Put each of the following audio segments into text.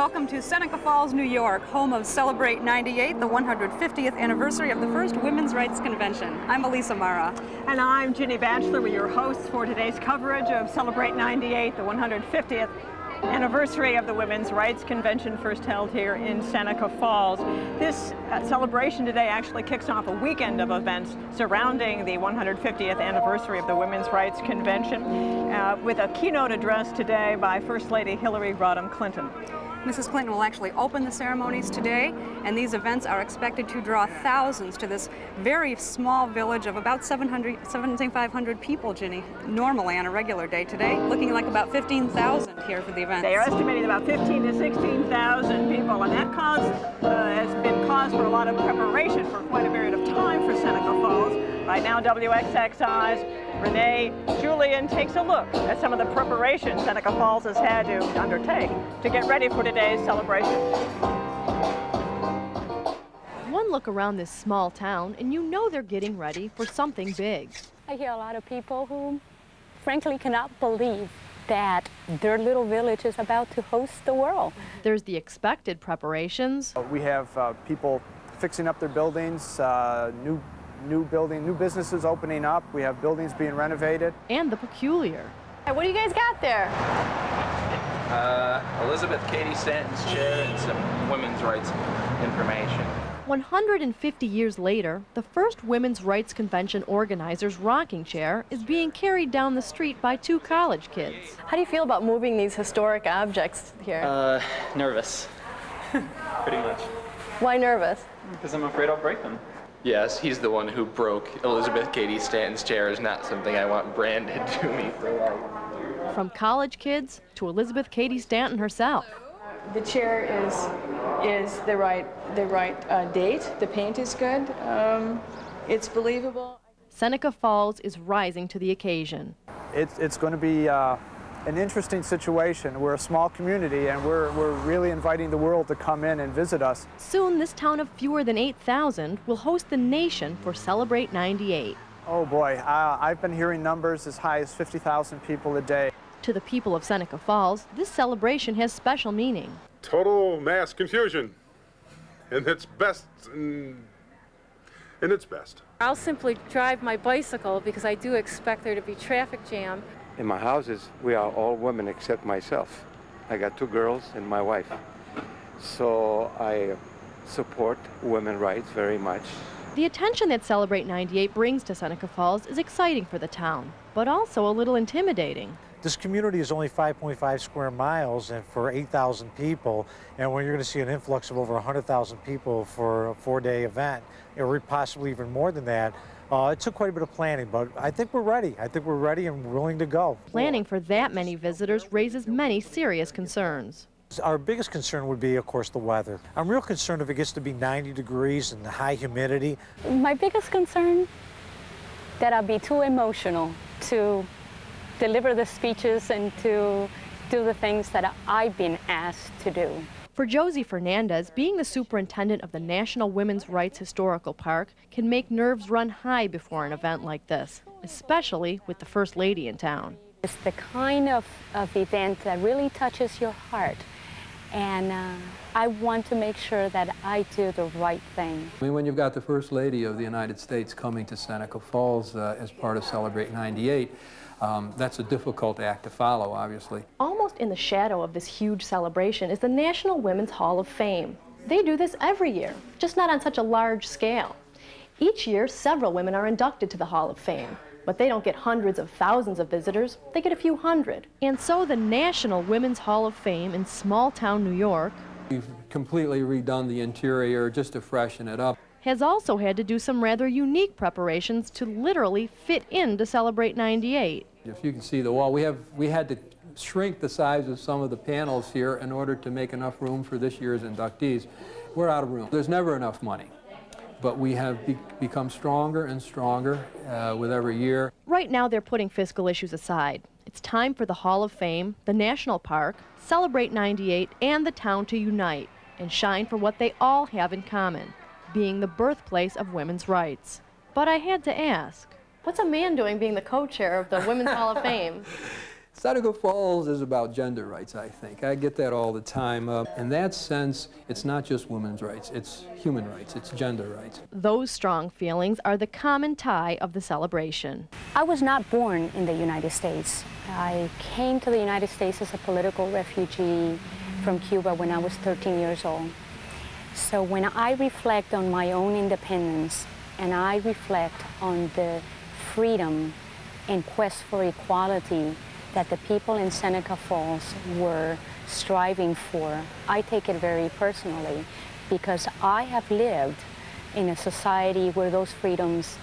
welcome to Seneca Falls, New York, home of Celebrate 98, the 150th anniversary of the first Women's Rights Convention. I'm Lissa. And I'm Ginny Batchelor, with your hosts for today's coverage of Celebrate 98, the 150th anniversary of the Women's Rights Convention, first held here in Seneca Falls. This celebration today actually kicks off a weekend of events surrounding the 150th anniversary of the Women's Rights Convention, with a keynote address today by First Lady Hillary Rodham Clinton. Mrs. Clinton will actually open the ceremonies today, and these events are expected to draw thousands to this very small village of about 7,500 people, Ginny, normally on a regular day. Today, looking like about 15,000 here for the event. They are estimating about 15,000 to 16,000 people, and that has been cause for a lot of preparation for quite a period of time for Seneca Falls. Right now, WXXI's Renee Julian takes a look at some of the preparations Seneca Falls has had to undertake to get ready for today's celebration. One look around this small town and you know they're getting ready for something big. I hear a lot of people who frankly cannot believe that their little village is about to host the world. There's the expected preparations. We have people fixing up their buildings, new businesses opening up. We have buildings being renovated. And the peculiar. What do you guys got there? Elizabeth Cady Stanton's chair and some women's rights information. 150 years later, the first Women's Rights Convention organizer's rocking chair is being carried down the street by two college kids. How do you feel about moving these historic objects here? Nervous. Pretty much. Why nervous? Because I'm afraid I'll break them. Yes, he's the one who broke Elizabeth Cady Stanton's chair. Is not something I want branded to me for life. From college kids to Elizabeth Cady Stanton herself. The chair is the right date. The paint is good. It's believable. Seneca Falls is rising to the occasion. It's going to be an interesting situation. We're a small community, and we're really inviting the world to come in and visit us. Soon, this town of fewer than 8,000 will host the nation for Celebrate 98. Oh boy, I've been hearing numbers as high as 50,000 people a day. To the people of Seneca Falls, this celebration has special meaning. Total mass confusion, and it's best. And it's best. I'll simply drive my bicycle because I do expect there to be traffic jam. In my houses, we are all women except myself. I got two girls and my wife. So I support women's rights very much. The attention that Celebrate 98 brings to Seneca Falls is exciting for the town, but also a little intimidating. This community is only 5.5 square miles and for 8,000 people, and when you're going to see an influx of over 100,000 people for a 4-day event, or possibly even more than that, it took quite a bit of planning, but I think we're ready. I think we're ready and willing to go. Planning for that many visitors raises many serious concerns. Our biggest concern would be, of course, the weather. I'm real concerned if it gets to be 90 degrees and high humidity. My biggest concern, that I'll be too emotional to deliver the speeches and to do the things that I've been asked to do. For Josie Fernandez, being the superintendent of the National Women's Rights Historical Park can make nerves run high before an event like this, especially with the First Lady in town. It's the kind of event that really touches your heart, and I want to make sure that I do the right thing. I mean, when you've got the First Lady of the United States coming to Seneca Falls as part of Celebrate 98, that's a difficult act to follow, obviously. Almost in the shadow of this huge celebration is the National Women's Hall of Fame. They do this every year, just not on such a large scale. Each year, several women are inducted to the Hall of Fame, but they don't get hundreds of thousands of visitors, they get a few hundred. And so the National Women's Hall of Fame in small-town New York, we've completely redone the interior just to freshen it up, has also had to do some rather unique preparations to literally fit in to Celebrate 98. If you can see the wall, we had to shrink the size of some of the panels here in order to make enough room for this year's inductees. We're out of room. There's never enough money, but we have become stronger and stronger with every year. Right now they're putting fiscal issues aside. It's time for the Hall of Fame, the National Park, Celebrate 98, and the town to unite and shine for what they all have in common, being the birthplace of women's rights. But I had to ask, what's a man doing being the co-chair of the Women's Hall of Fame? Seneca Falls is about gender rights, I think. I get that all the time. In that sense, it's not just women's rights, it's human rights, it's gender rights. Those strong feelings are the common tie of the celebration. I was not born in the United States. I came to the United States as a political refugee from Cuba when I was 13 years old. So when I reflect on my own independence and I reflect on the freedom and quest for equality that the people in Seneca Falls were striving for, I take it very personally because I have lived in a society where those freedoms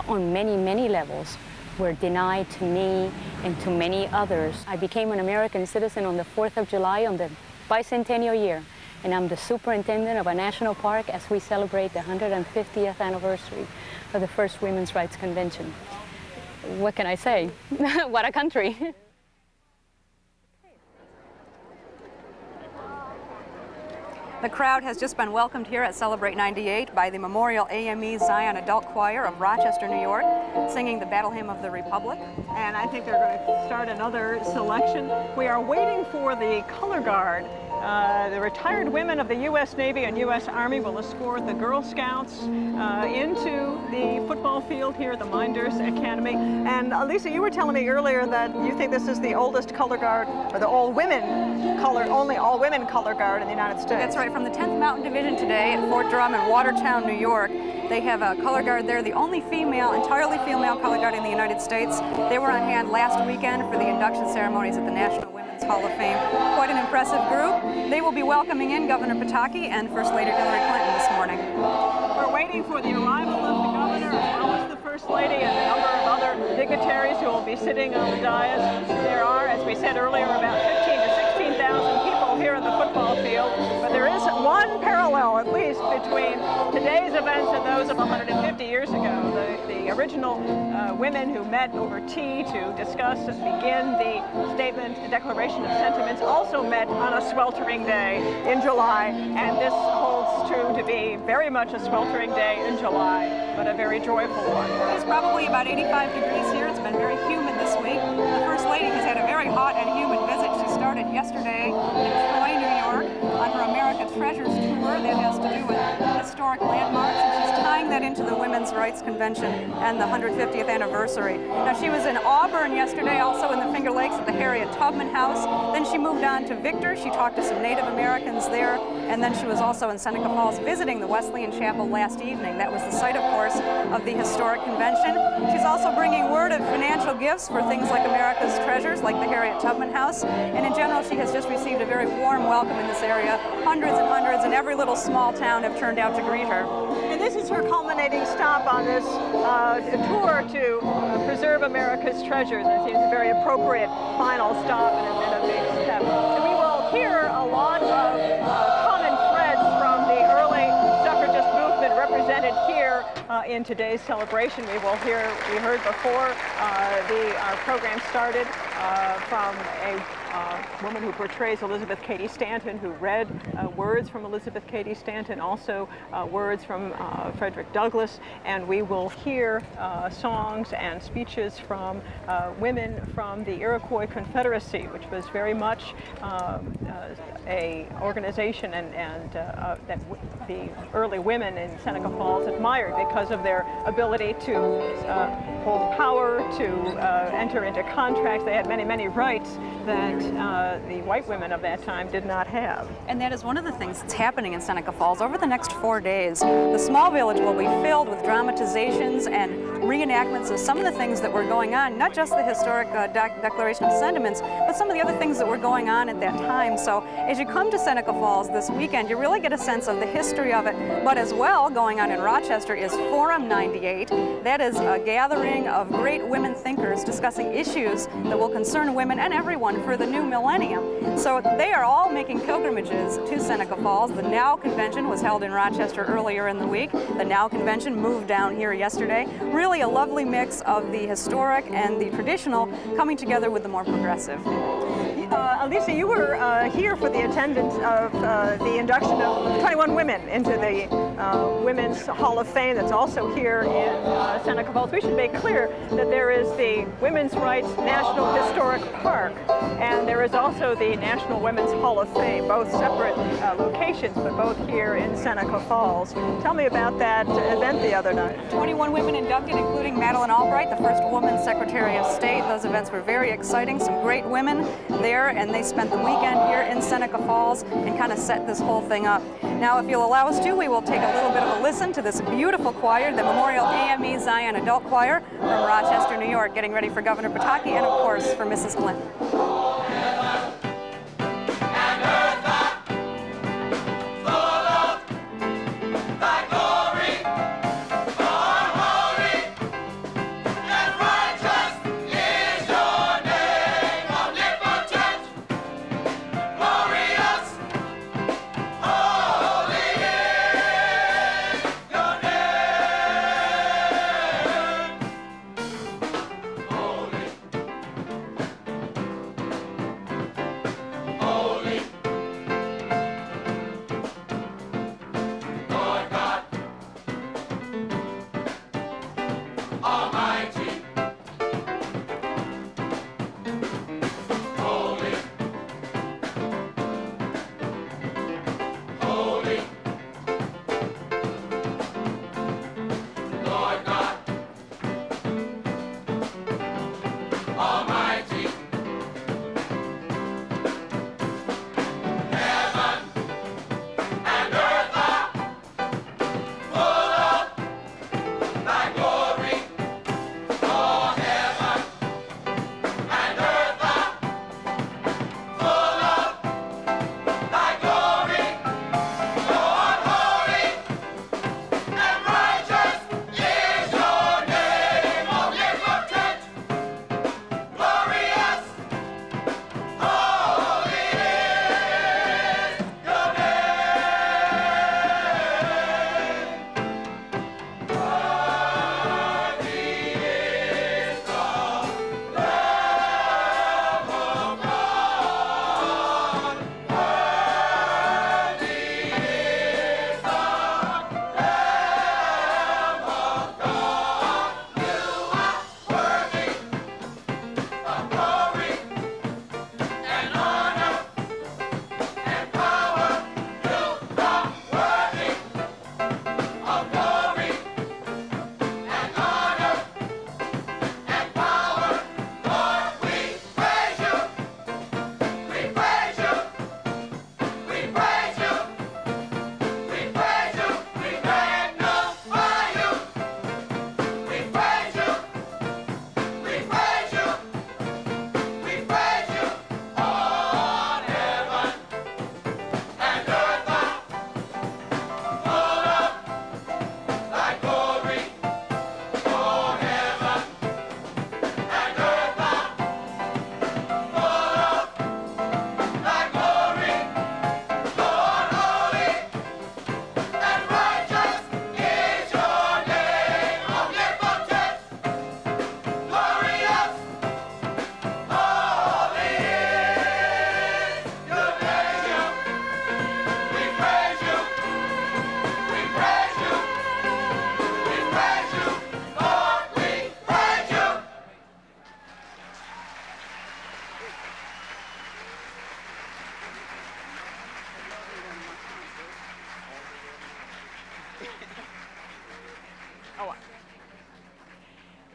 on many, many levels were denied to me and to many others. I became an American citizen on the 4th of July on the bicentennial year, and I'm the superintendent of a national park as we celebrate the 150th anniversary of the first Women's Rights Convention. What can I say? What a country. The crowd has just been welcomed here at Celebrate 98 by the Memorial AME Zion Adult Choir of Rochester, New York, singing the Battle Hymn of the Republic. And I think they're going to start another selection. We are waiting for the color guard. The retired women of the U.S. Navy and U.S. Army will escort the Girl Scouts into the football field here at the Minders Academy. And Lissa, you were telling me earlier that you think this is the oldest color guard, or the only all-women color guard in the United States. That's right, from the 10th Mountain Division today at Fort Drum in Watertown, New York. They have a color guard there, the only entirely female color guard in the United States. They were on hand last weekend for the induction ceremonies at the National Women's Hall of Fame. Quite an impressive group. They will be welcoming in Governor Pataki and First Lady Hillary Clinton this morning. We're waiting for the arrival of the governor as well as the First Lady and a number of other dignitaries who will be sitting on the dais. There are, as we said earlier, about 15,000 to 16,000 people here in the football field, but there is one parallel, at least, between today's events and those of 150 years ago. The original women who met over tea to discuss and begin the Declaration of Sentiments also met on a sweltering day in July, and this holds true to be very much a sweltering day in July, but a very joyful one. It's probably about 85 degrees here. It's been very humid this week. The First Lady has had a very hot and humid visit. She started yesterday in Troy, New York, on her America Treasures tour that has to do with historic landmarks, and she's tying that into the Women's Rights Convention and the 150th anniversary. Now, she was in Auburn yesterday, also in the Finger Lakes at the Harriet Tubman House. Then she moved on to Victor. She talked to some Native Americans there, and then she was also in Seneca Falls visiting the Wesleyan Chapel last evening. That was the site, of course, of the historic convention. She's also bringing word of financial gifts for things like America's Treasures, like the Harriet Tubman House, and in general, she has just received a very warm welcome in this area. Hundreds and every little small town have turned out to greet her. And this is her culminating stop on this tour to preserve America's treasures. It seems a very appropriate final stop and a big step. And we will hear a lot of common threads from the early suffragist movement represented here in today's celebration. We heard before our program started from a woman who portrays Elizabeth Cady Stanton, who read words from Elizabeth Cady Stanton, also words from Frederick Douglass, and we will hear songs and speeches from women from the Iroquois Confederacy, which was very much a organization and that the early women in Seneca Falls admired because of their ability to hold power, to enter into contracts. They had many, many rights that the white women of that time did not have. And that is one of the things that's happening in Seneca Falls. Over the next 4 days, the small village will be filled with dramatizations and reenactments of some of the things that were going on, not just the historic Declaration of Sentiments, but some of the other things that were going on at that time. So as you come to Seneca Falls this weekend, you really get a sense of the history of it. But as well, going on in Rochester is Forum 98. That is a gathering of great women thinkers discussing issues that will concern women and everyone for the new millennium. So they are all making pilgrimages to Seneca Falls. The NOW Convention was held in Rochester earlier in the week. The NOW Convention moved down here yesterday. Really a lovely mix of the historic and the traditional coming together with the more progressive. Lissa, you were here for the attendance of the induction of 21 women into the Women's Hall of Fame that's also here in Seneca Falls. We should make clear that there is the Women's Rights National Historic Park, and there is also the National Women's Hall of Fame, both separate locations, but both here in Seneca Falls. Tell me about that event the other night. 21 women inducted, including Madeleine Albright, the first woman Secretary of State. Those events were very exciting. Some great women there, and they spent the weekend here in Seneca Falls and kind of set this whole thing up. Now, if you'll allow us to, we will take a little bit of a listen to this beautiful choir, the Memorial AME Zion Adult Choir from Rochester, New York, getting ready for Governor Pataki and, of course, for Mrs. Clinton.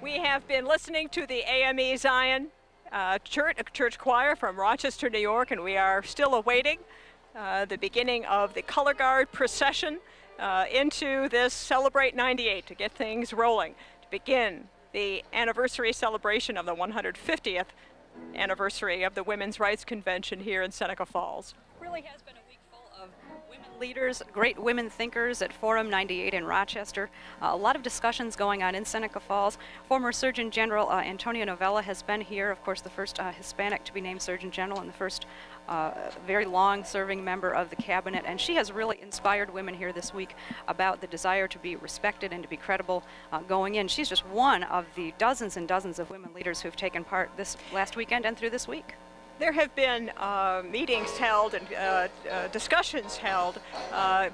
We have been listening to the AME Zion church choir from Rochester, New York, and we are still awaiting the beginning of the color guard procession into this Celebrate 98 to get things rolling, to begin the anniversary celebration of the 150th anniversary of the Women's Rights Convention here in Seneca Falls. Really has been a week full of women leaders, great women thinkers at Forum 98 in Rochester. A lot of discussions going on in Seneca Falls. Former Surgeon General Antonio Novella has been here, of course the first Hispanic to be named Surgeon General and the first very long-serving member of the cabinet, and she has really inspired women here this week about the desire to be respected and to be credible going in. She's just one of the dozens and dozens of women leaders who have taken part this last weekend and through this week. There have been meetings held and discussions held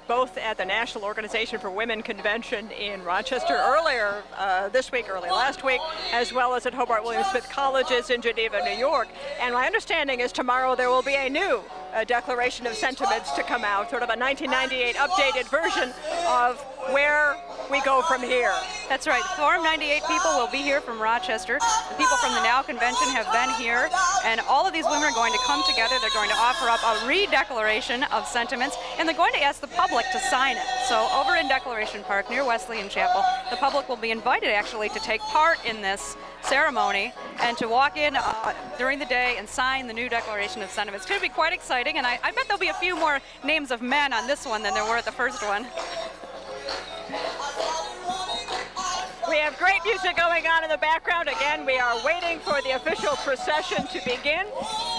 both at the National Organization for Women Convention in Rochester earlier this week, early last week, as well as at Hobart William Smith Colleges in Geneva, New York. And my understanding is tomorrow there will be a new declaration of sentiments to come out, sort of a 1998 updated version of where we go from here. That's right. Forum 98 people will be here from Rochester. The people from the NOW convention have been here, and all of these women are going to come together. They're going to offer up a re-declaration of sentiments, and they're going to ask the public to sign it. So over in Declaration Park near Wesleyan Chapel, the public will be invited actually to take part in this ceremony and to walk in during the day and sign the new Declaration of Sentiments. It's going to be quite exciting, and I bet there'll be a few more names of men on this one than there were at the first one. We have great music going on in the background. Again, we are waiting for the official procession to begin.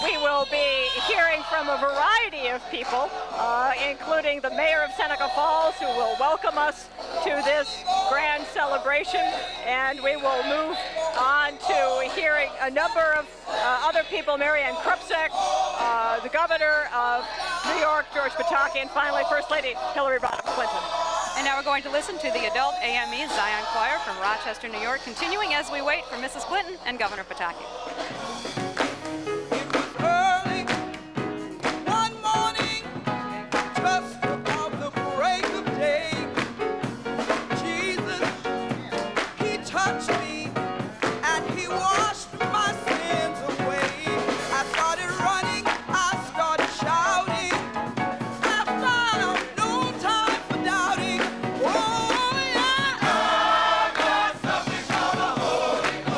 We will be hearing from a variety of people, including the mayor of Seneca Falls, who will welcome us to this grand celebration. And we will move on to hearing a number of other people, Marianne Krupczak, the governor of New York, George Pataki, and finally, First Lady Hillary Rodham Clinton. And now we're going to listen to the adult AME Zion Choir from Rochester, New York, continuing as we wait for Mrs. Clinton and Governor Pataki. Yeah.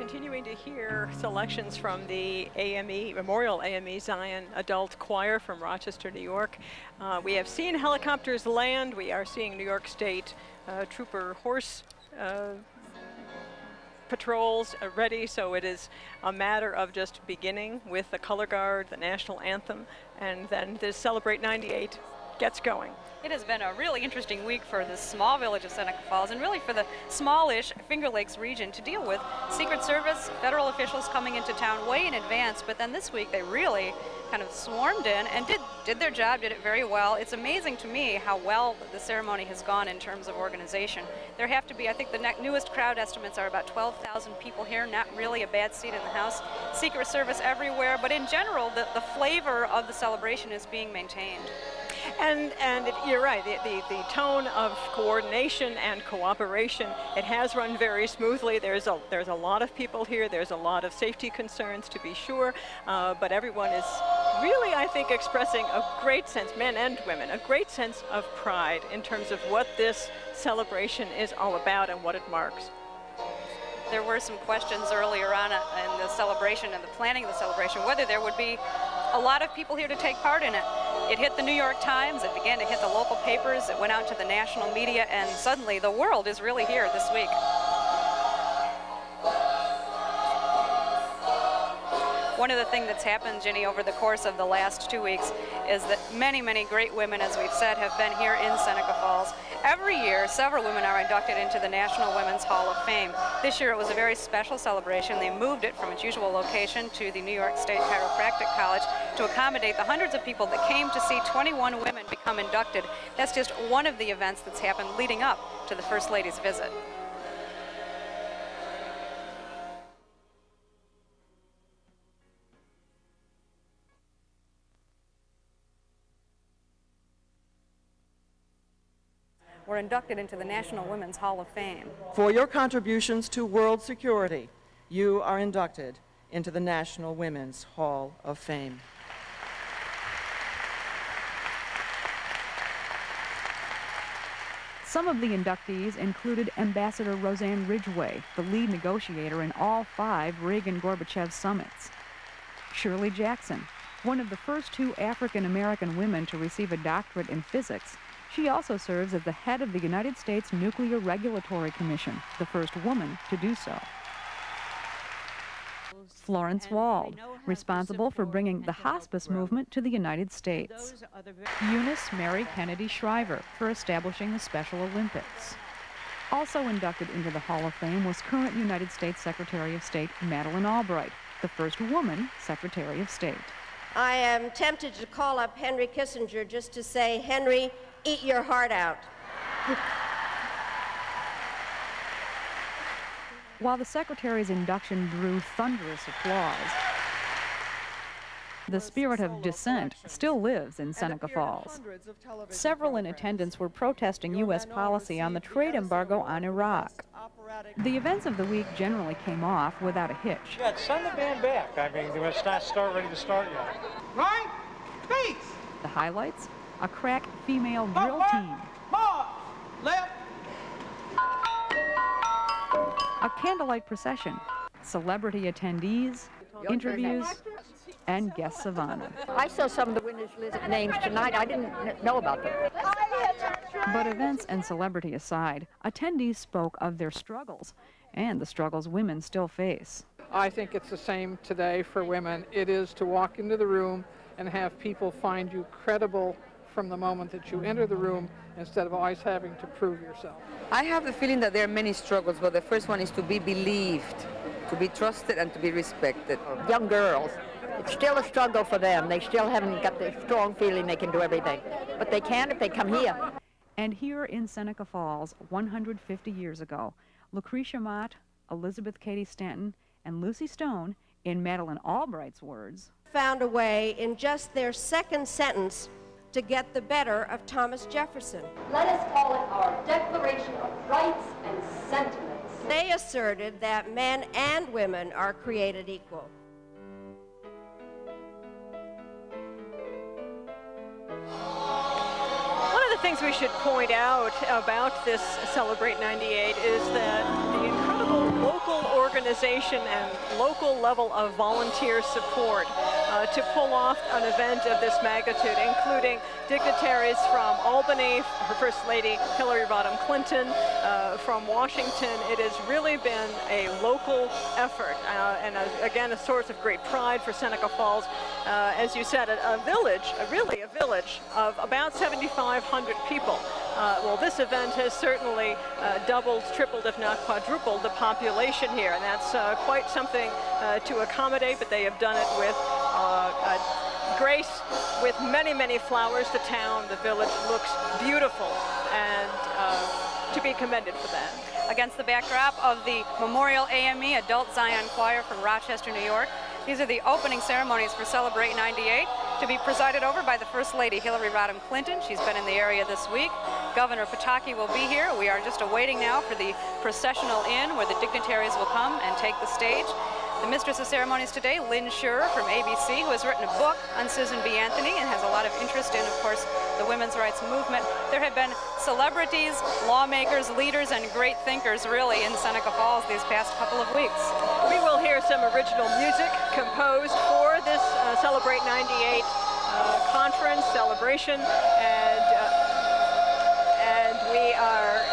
continuing to hear selections from the AME, Memorial AME Zion Adult Choir from Rochester, New York. We have seen helicopters land. We are seeing New York State Trooper horse patrols ready, so it is a matter of just beginning with the color guard, the national anthem, and then this Celebrate 98 gets going. It has been a really interesting week for the small village of Seneca Falls and really for the smallish Finger Lakes region to deal with Secret Service, federal officials coming into town way in advance, but then this week they really kind of swarmed in and did their job, did it very well. It's amazing to me how well the ceremony has gone in terms of organization. There have to be, I think the newest crowd estimates are about 12,000 people here, not really a bad seat in the house. Secret Service everywhere, but in general the flavor of the celebration is being maintained. And you're right, the tone of coordination and cooperation, it has run very smoothly. There's a lot of people here, there's a lot of safety concerns to be sure, but everyone is really, I think, expressing a great sense, men and women, a great sense of pride in terms of what this celebration is all about and what it marks. There were some questions earlier on in the celebration and the planning of the celebration, whether there would be a lot of people here to take part in it. It hit the New York Times, it began to hit the local papers, it went out to the national media, and suddenly the world is really here this week. One of the things that's happened, Ginny, over the course of the last 2 weeks is that many, many great women, as we've said, have been here in Seneca Falls. Every year, several women are inducted into the National Women's Hall of Fame. This year it was a very special celebration. They moved it from its usual location to the New York State Chiropractic College to accommodate the hundreds of people that came to see 21 women become inducted. That's just one of the events that's happened leading up to the First Lady's visit. Were inducted into the National Women's Hall of Fame. For your contributions to world security, you are inducted into the National Women's Hall of Fame. Some of the inductees included Ambassador Roseanne Ridgway, the lead negotiator in all 5 Reagan-Gorbachev summits. Shirley Jackson, one of the first 2 African-American women to receive a doctorate in physics. She also serves as the head of the United States Nuclear Regulatory Commission, the first woman to do so. Florence Wald, responsible for bringing the hospice movement to the United States. Eunice Mary Kennedy Shriver, for establishing the Special Olympics. Also inducted into the Hall of Fame was current United States Secretary of State Madeleine Albright, the first woman Secretary of State. I am tempted to call up Henry Kissinger just to say, Henry, eat your heart out. While the Secretary's induction drew thunderous applause, the spirit of dissent still lives in Seneca Falls. Several in attendance were protesting U.S. policy on the trade embargo on Iraq. The events of the week generally came off without a hitch. Yeah, send the band back. I mean, it's not ready to start yet. Right? Peace! The highlights? A crack female drill team. More! Left! A candlelight procession, celebrity attendees, interviews, and guests of honor. I saw some of the winners' names tonight. I didn't know about them. But events and celebrity aside, attendees spoke of their struggles and the struggles women still face. I think it's the same today for women. It is to walk into the room and have people find you credible from the moment that you enter the room instead of always having to prove yourself. I have the feeling that there are many struggles, but the first one is to be believed, to be trusted, and to be respected. Young girls, it's still a struggle for them. They still haven't got the strong feeling they can do everything, but they can if they come here. And here in Seneca Falls, 150 years ago, Lucretia Mott, Elizabeth Cady Stanton, and Lucy Stone, in Madeleine Albright's words, found a way in just their second sentence to get the better of Thomas Jefferson. Let us call it our Declaration of Rights and Sentiments. They asserted that men and women are created equal. One of the things we should point out about this Celebrate 98 is that the incredible local organization organization and local level of volunteer support to pull off an event of this magnitude, including dignitaries from Albany, her First Lady Hillary Rodham Clinton, from Washington. It has really been a local effort and again a source of great pride for Seneca Falls. As you said, a village, really a village of about 7,500 people. Well, this event has certainly doubled, tripled, if not quadrupled the population here, and that's quite something to accommodate, but they have done it with grace, with many, many flowers. The town, the village looks beautiful, and to be commended for that. Against the backdrop of the Memorial AME Adult Zion Choir from Rochester, New York, these are the opening ceremonies for Celebrate 98, to be presided over by the First Lady Hillary Rodham Clinton. She's been in the area this week. Governor Pataki will be here. We are just awaiting now for the processional inn where the dignitaries will come and take the stage. The Mistress of Ceremonies today, Lynn Schurer from ABC, who has written a book on Susan B. Anthony and has a lot of interest in, of course, the women's rights movement. There have been celebrities, lawmakers, leaders, and great thinkers, really, in Seneca Falls these past couple of weeks. We will hear some original music composed for this Celebrate 98 conference, celebration, and we are,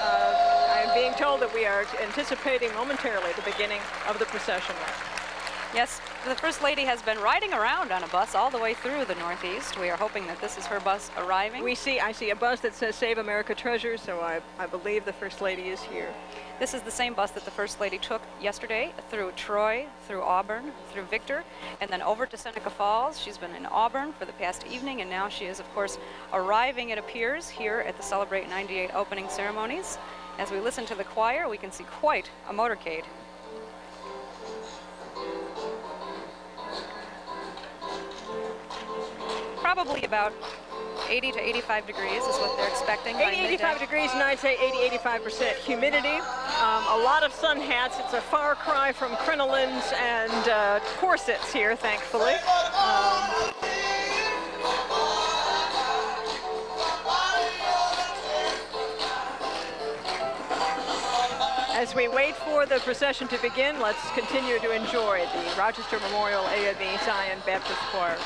I'm being told that we are anticipating momentarily the beginning of the procession. Yes, the First Lady has been riding around on a bus all the way through the Northeast. We are hoping that this is her bus arriving. I see a bus that says Save America Treasure, so I believe the First Lady is here. This is the same bus that the First Lady took yesterday through Troy, through Auburn, through Victor, and then over to Seneca Falls. She's been in Auburn for the past evening, and now she is, of course, arriving, it appears, here at the Celebrate 98 opening ceremonies. As we listen to the choir, we can see quite a motorcade. Probably about 80 to 85 degrees is what they're expecting. 80, 85 degrees, and I'd say 80, 85% humidity. A lot of sun hats. It's a far cry from crinolines and corsets here, thankfully. As we wait for the procession to begin, let's continue to enjoy the Rochester Memorial AME Zion Baptist Choir.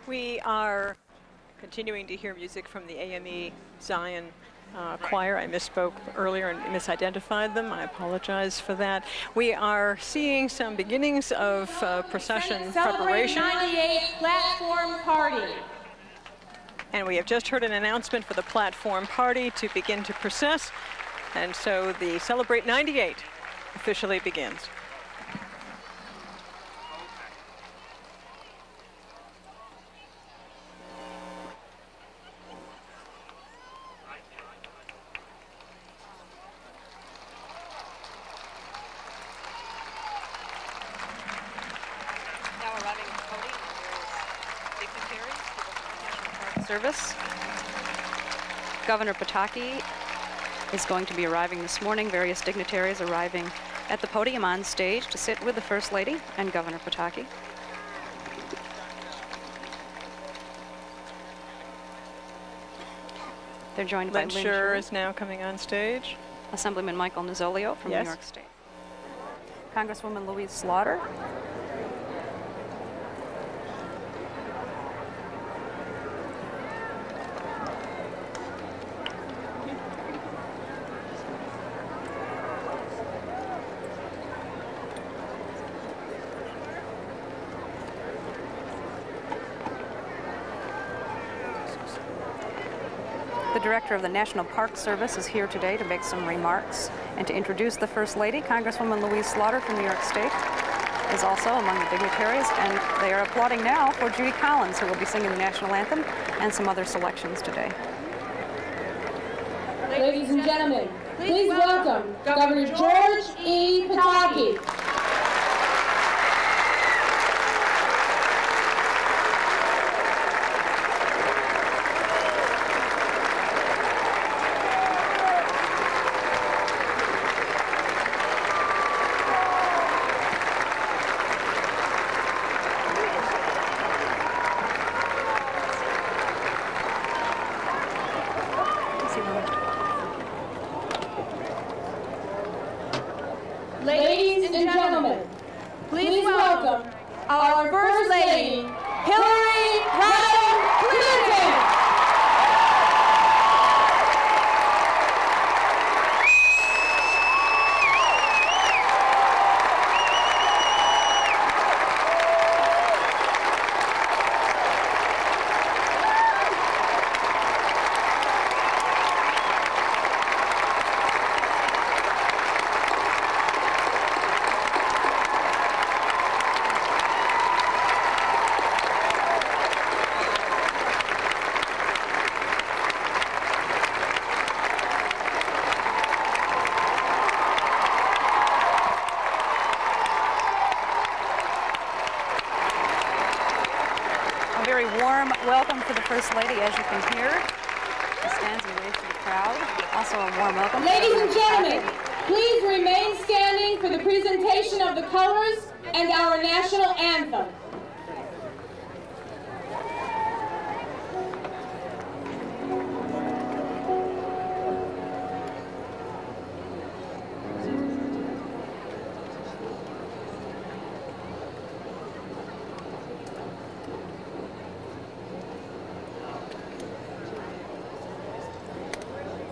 We are continuing to hear music from the AME Zion choir. I misspoke earlier and misidentified them. I apologize for that. We are seeing some beginnings of procession preparation. Celebrate 98 platform party. And we have just heard an announcement for the platform party to begin to process. And so the Celebrate 98 officially begins. Service. Governor Pataki is going to be arriving this morning. Various dignitaries arriving at the podium on stage to sit with the First Lady and Governor Pataki. They're joined by Lynn Sure is now coming on stage. Assemblyman Michael Nozzolio from New York State. Congresswoman Louise Slaughter. The Director of the National Park Service is here today to make some remarks and to introduce the First Lady. Congresswoman Louise Slaughter from New York State is also among the dignitaries, and they are applauding now for Judy Collins, who will be singing the national anthem, and some other selections today. Ladies and gentlemen, please welcome Governor George E. Pataki. Ladies and gentlemen, please welcome our First Lady, Hillary Rodham Clinton. Warm welcome to the First Lady, as you can hear. She stands and waves to the crowd. Also a warm welcome. Ladies and gentlemen, please remain standing for the presentation of the colors and our national anthem.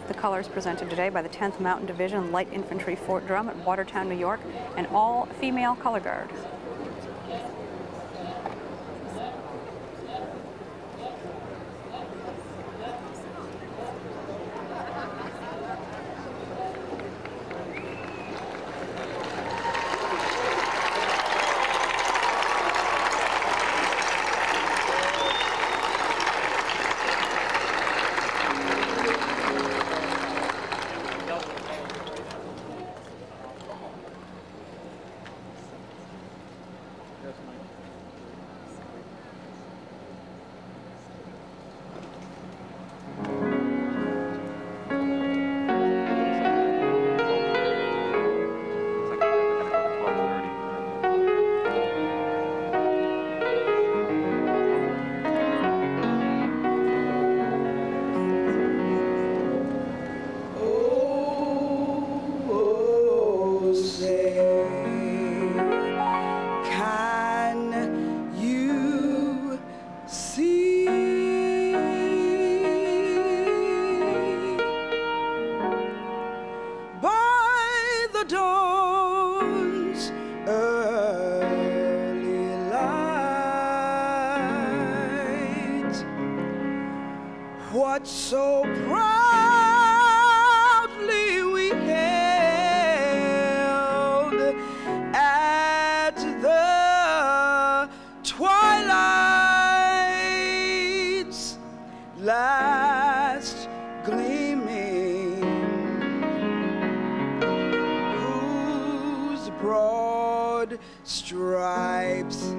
The colors presented today by the 10th Mountain Division Light Infantry Fort Drum at Watertown, New York, an all-female color guard. what so proudly we held at the twilight's last gleaming, whose broad stripes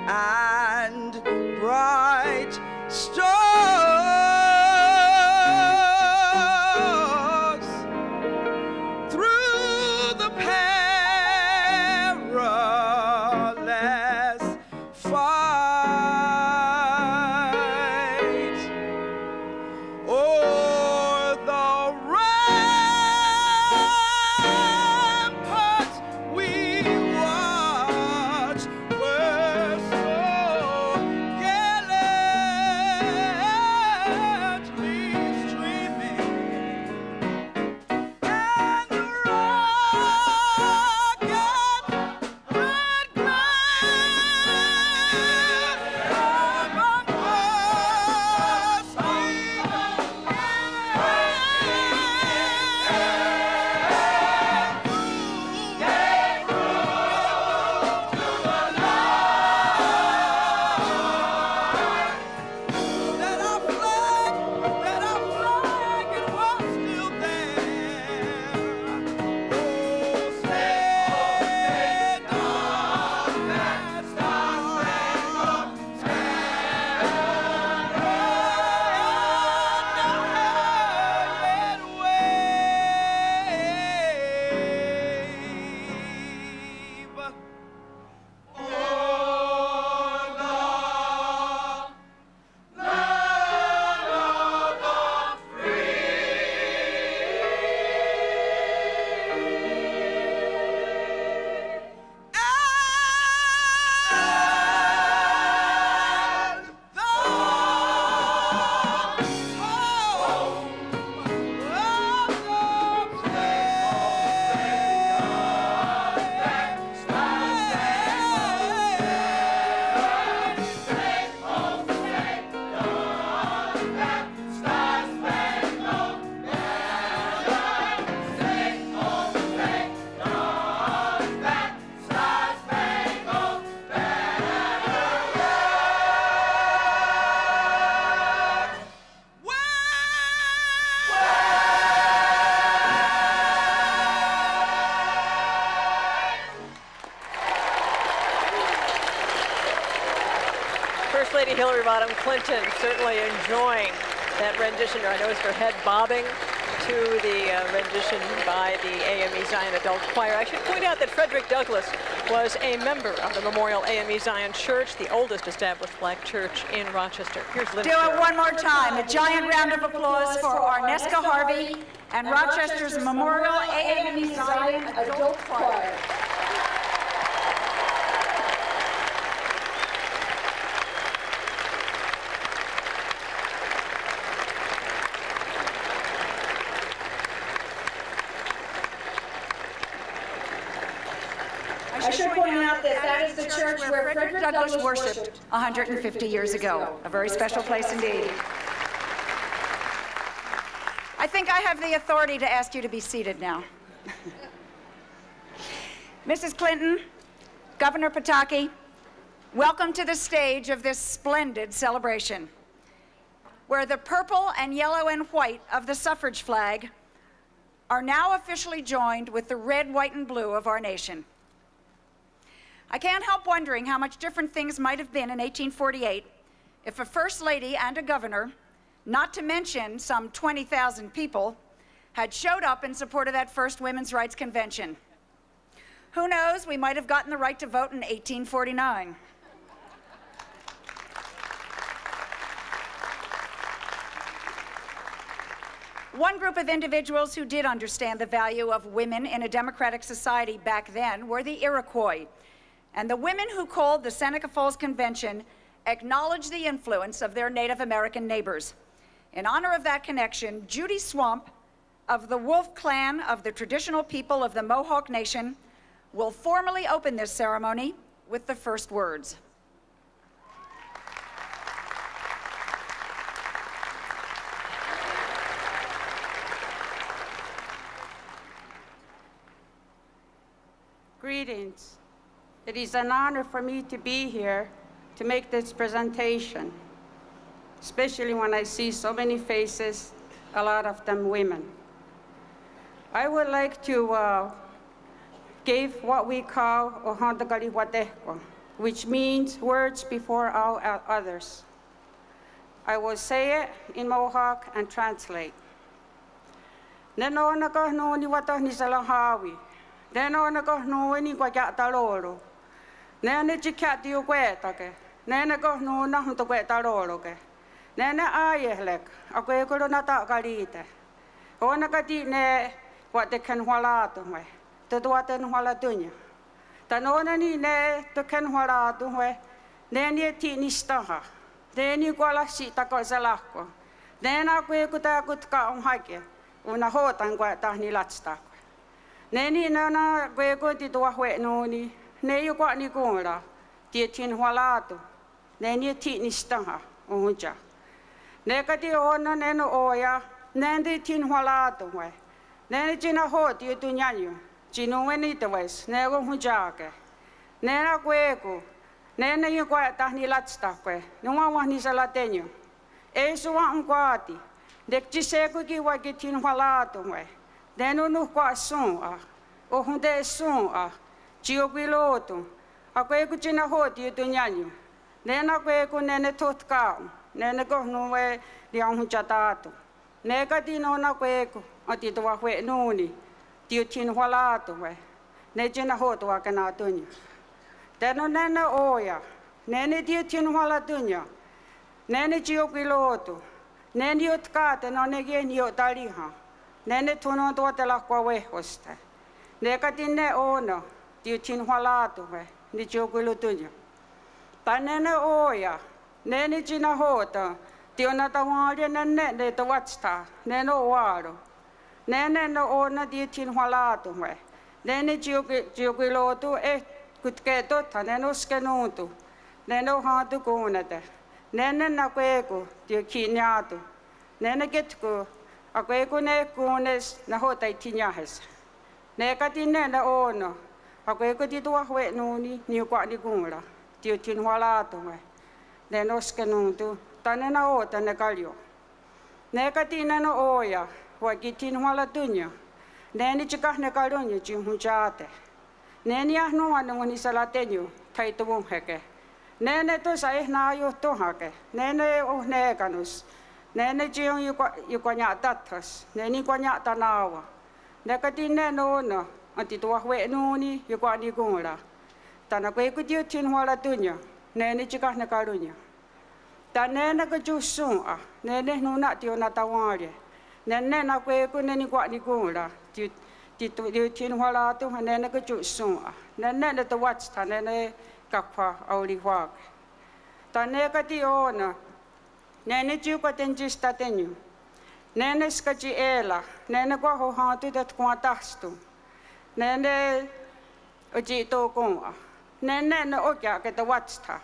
and bright stars through the perilous fight, o'er the ramparts we watched were so gallantly streaming, and the rocket's red glare among us First Lady Hillary Rodham Clinton certainly enjoying that rendition. I know it's her head bobbing to the rendition by the AME Zion Adult Choir. I should point out that Frederick Douglass was a member of the Memorial AME Zion Church, the oldest established black church in Rochester. Here's Lynn. Do it one more time. A giant round of applause for Arneska Harvey and Rochester's Memorial AME Zion Adult Choir. I should point out that that is the church where Frederick Douglass worshipped 150 years ago. A very special place indeed. I think I have the authority to ask you to be seated now. Mrs. Clinton, Governor Pataki, welcome to the stage of this splendid celebration, where the purple and yellow and white of the suffrage flag are now officially joined with the red, white, and blue of our nation. I can't help wondering how much different things might have been in 1848 if a First Lady and a governor, not to mention some 20,000 people, had showed up in support of that first Women's Rights Convention. Who knows, we might have gotten the right to vote in 1849. One group of individuals who did understand the value of women in a democratic society back then were the Iroquois. And the women who called the Seneca Falls Convention acknowledged the influence of their Native American neighbors. In honor of that connection, Judy Swamp of the Wolf Clan of the traditional people of the Mohawk Nation will formally open this ceremony with the first words. Greetings. It is an honor for me to be here to make this presentation, especially when I see so many faces, a lot of them women. I would like to give what we call Ohantagari Watehko, which means words before all others. I will say it in Mohawk and translate. Neno naka no ni wata ni salahawi. Neno naka no ni kwa taloro. Nene chikati o kwetake. Nene ko no na hunto kwetaloro ke. Nene ayehlek. Akwe ko na ta kalite. Ona kati ne wate kan walato me. Te wate no walatunya. Tanona ni ne to kan walato me. Nene ti ni staha. Nene ko la sita ko salako. Nene akwe ko ta kutka on hake. Una hotan kwa tahni latsta. Neni nana kwe ko ti to hwe no ni ne yu kwa ni ko la ti tin hwalato neni ti ni staha onja ne ka ti ona ne no oya ne ti tin hwalato we ne jina ho ti tu nyanyu jinu we ni to wes ne go hunja ke ne na kwe ko ne ne yu kwa tahni latsta kwe no wa ni sala tenyo e so wa ngwati dek ti se ko ki wa ki tin hwalato we deno no kwa son a o hunde son a chio piloto a kwe ku china hoti tu nyanyu nena kwe ku nene totka nene ko no we liang hu chatato ne ka ti no na kwe ku a ti to wa hwe no ni ti tin hwala to we ne china hoto wa kana to ni deno nene oya nene ti tin hwala to nya nene chio piloto nene yotka te no ne ge ni otari ha nene tono to te la kwa we hosta ne ka tin ne ono ti tin hwala to we ni chokolo tunya ta nene oya nene china hota ti ona ta wale nene ne to watsta nene waro nene no ona ti tin hwala to we nene chokolo to e kutke to ta nene skeno to nene ha to kona te nene na kweko ti kinyato nene getko a kweko ne kones na hota tinyahes ne ka tin ne ono a kweko ti to hwe no ni kwa ni gura ti tin hwala to we ne no skeno to ta ne na o ta ne kalio ne ka tin no oya wa ki tin hwala tunya ne ni chika ne kalonyo chi hunchate ne ni ahno anu ni salatenyo tai to bon heke ne ne to sai na yo to hake ne ne o ne kanus ne ne chi yu kwa nya tatas ne ni kwa nya tanawa ne ka tin ne no no anti to hwe no ni yu kwa ni gura ta na kwe ku ti tin hwala tunya ne ni chika ne kalunya ta ne na ka ju su a ne ne no na ti ona ta wale ne ne na kwe ku ne ni kwa ni gura ti tin hwala tu ne ne ka ju su a ne ne to watch ta ne ka kwa auli wa ta ne ka ti ona ne ne ju ko ten ju sta tenyu ne ne ska ji ela ne ne kwa ho ha tu dat kwa tastu ne ne o ji to ko ne ne no o kya ke to watch ta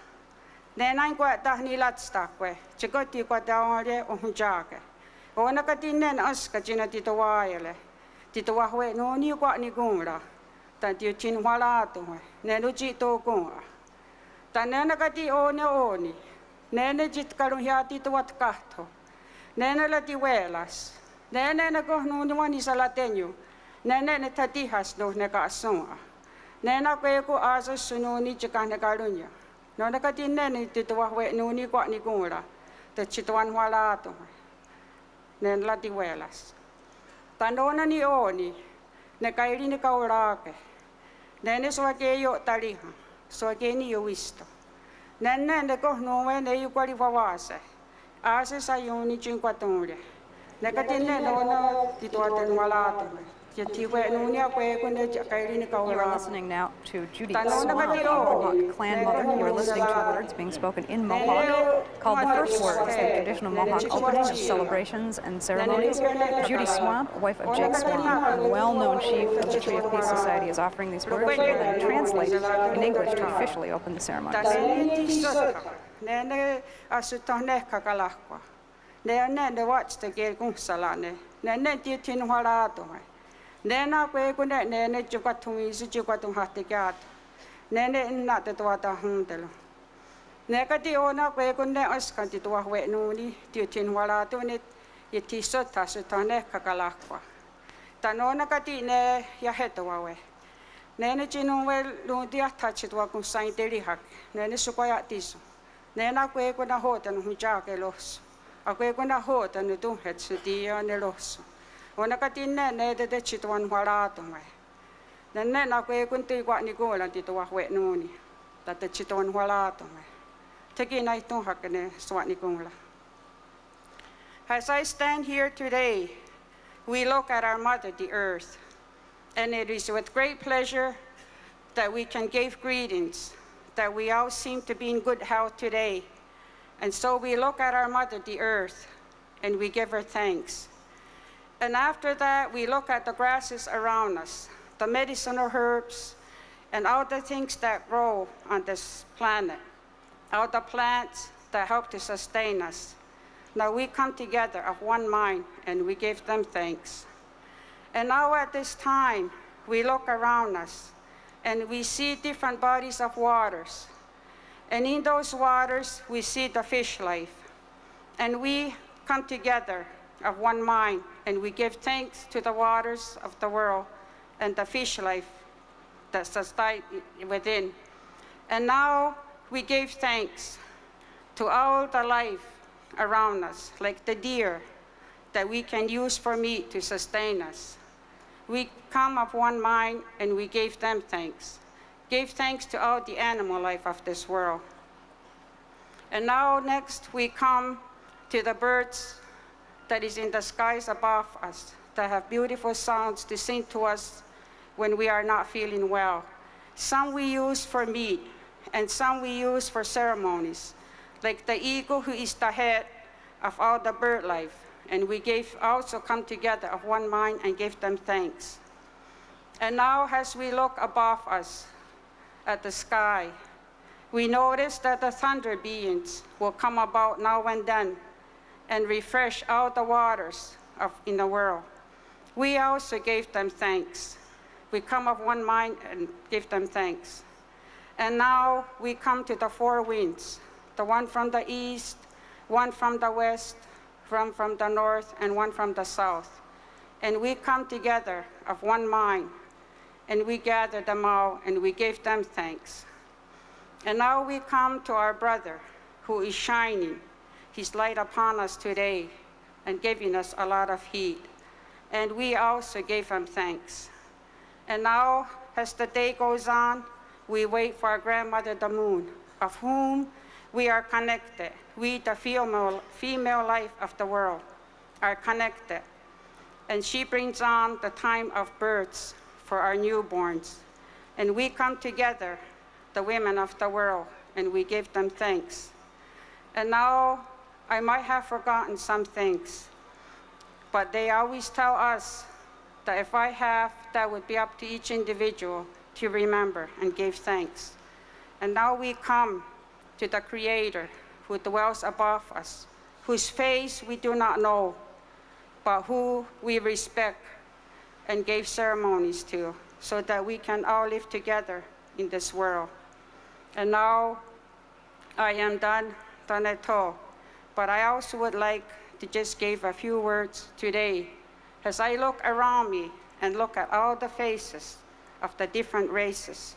ne na kwa ta ni lat sta kwe chi ko ti kwa ta ole o hu ja ke o na ka ti ne na ska ji na ti to wa ele ti to wa hwe no ni kwa ni gura ta ti chin wala to ne no ji to ko ta ne na ka ti o ne o ni ne ne jit ka ru ya ti to wat ka to ne ne la ti welas ne ne na ko no ni wa ni sala tenyu ne ne ta ti has no ne ka so ne na kwe ko aso suno ni chika ne ka runya no na ka ti ne ti to wa we no ni kwa ni gura te chitwan wala to ne la ti welas ta no na ni o ni ne ka iri ni ka ora ke ne so ke yo tariha so ke ni yo visto ne ko no we ne yu kwa ri wawase ase sa yo ni chin kwa tore ne ka ti ne no na ti to ten wala to You are listening now to Judy Swan, Mohawk clan mother. You are listening to words being spoken in Mohawk called the first words, the traditional Mohawk opening of celebrations and ceremonies. Judy Swamp, wife of Jake Swamp, a well-known chief of the Tree of Peace Society, is offering these words. She will then translate in English to officially open the ceremonies. Nena kwe kune nene jukatung isi jukatung hatikat. Nene na te tua ta hundelo. Neka ti ona kwe kune oskan ti tua we nuni ti tin wala tu ni ti sota sutane kakalakwa. Tanona ka ti ne ya hetowa we. Nene chinu we ludia tachi tua kung sain teri hak. Nene sukoya tiso. Nena kwe kuna hota no hujake los. A kwe kuna hota no tu het sutia ne los. Ona ka ti ne te chituan wala tu we. Nene na kwe kun ti kwa ni ko lan ti tua we nuni. Ta te chituan wala tu we. Teki nai tu hak ne swat ni kung la. As I stand here today, we look at our mother, the earth, and it is with great pleasure that we can give greetings, that we all seem to be in good health today. And so we look at our mother, the earth, and we give her thanks. And after that, we look at the grasses around us, the medicinal herbs, and all the things that grow on this planet, all the plants that help to sustain us. Now we come together of one mind and we give them thanks. And now at this time, we look around us and we see different bodies of waters. And in those waters, we see the fish life. And we come together of one mind and we give thanks to the waters of the world and the fish life that sustain within. And now we give thanks to all the life around us, like the deer that we can use for meat to sustain us. We come of one mind and we gave them thanks. Give thanks to all the animal life of this world. And now next we come to the birds that is in the skies above us, that have beautiful sounds to sing to us when we are not feeling well. Some we use for meat and some we use for ceremonies, like the eagle who is the head of all the bird life. And we also come together of one mind and give them thanks. And now as we look above us at the sky, we notice that the thunder beings will come about now and then and refresh all the waters in the world. We also gave them thanks. We come of one mind and give them thanks. And now we come to the four winds, the one from the east, one from the west, one from the north, and one from the south. And we come together of one mind, and we gather them all, and we give them thanks. And now we come to our brother, who is shining his light upon us today, and giving us a lot of heat. And we also gave him thanks. And now, as the day goes on, we wait for our grandmother, the moon, of whom we are connected. We, the female life of the world, are connected. And she brings on the time of births for our newborns. And we come together, the women of the world, and we give them thanks. And now, I might have forgotten some things, but they always tell us that if I have, that would be up to each individual to remember and give thanks. And now we come to the Creator who dwells above us, whose face we do not know, but who we respect and gave ceremonies to, so that we can all live together in this world. And now I am done at all, but I also would like to just give a few words today as I look around me and look at all the faces of the different races.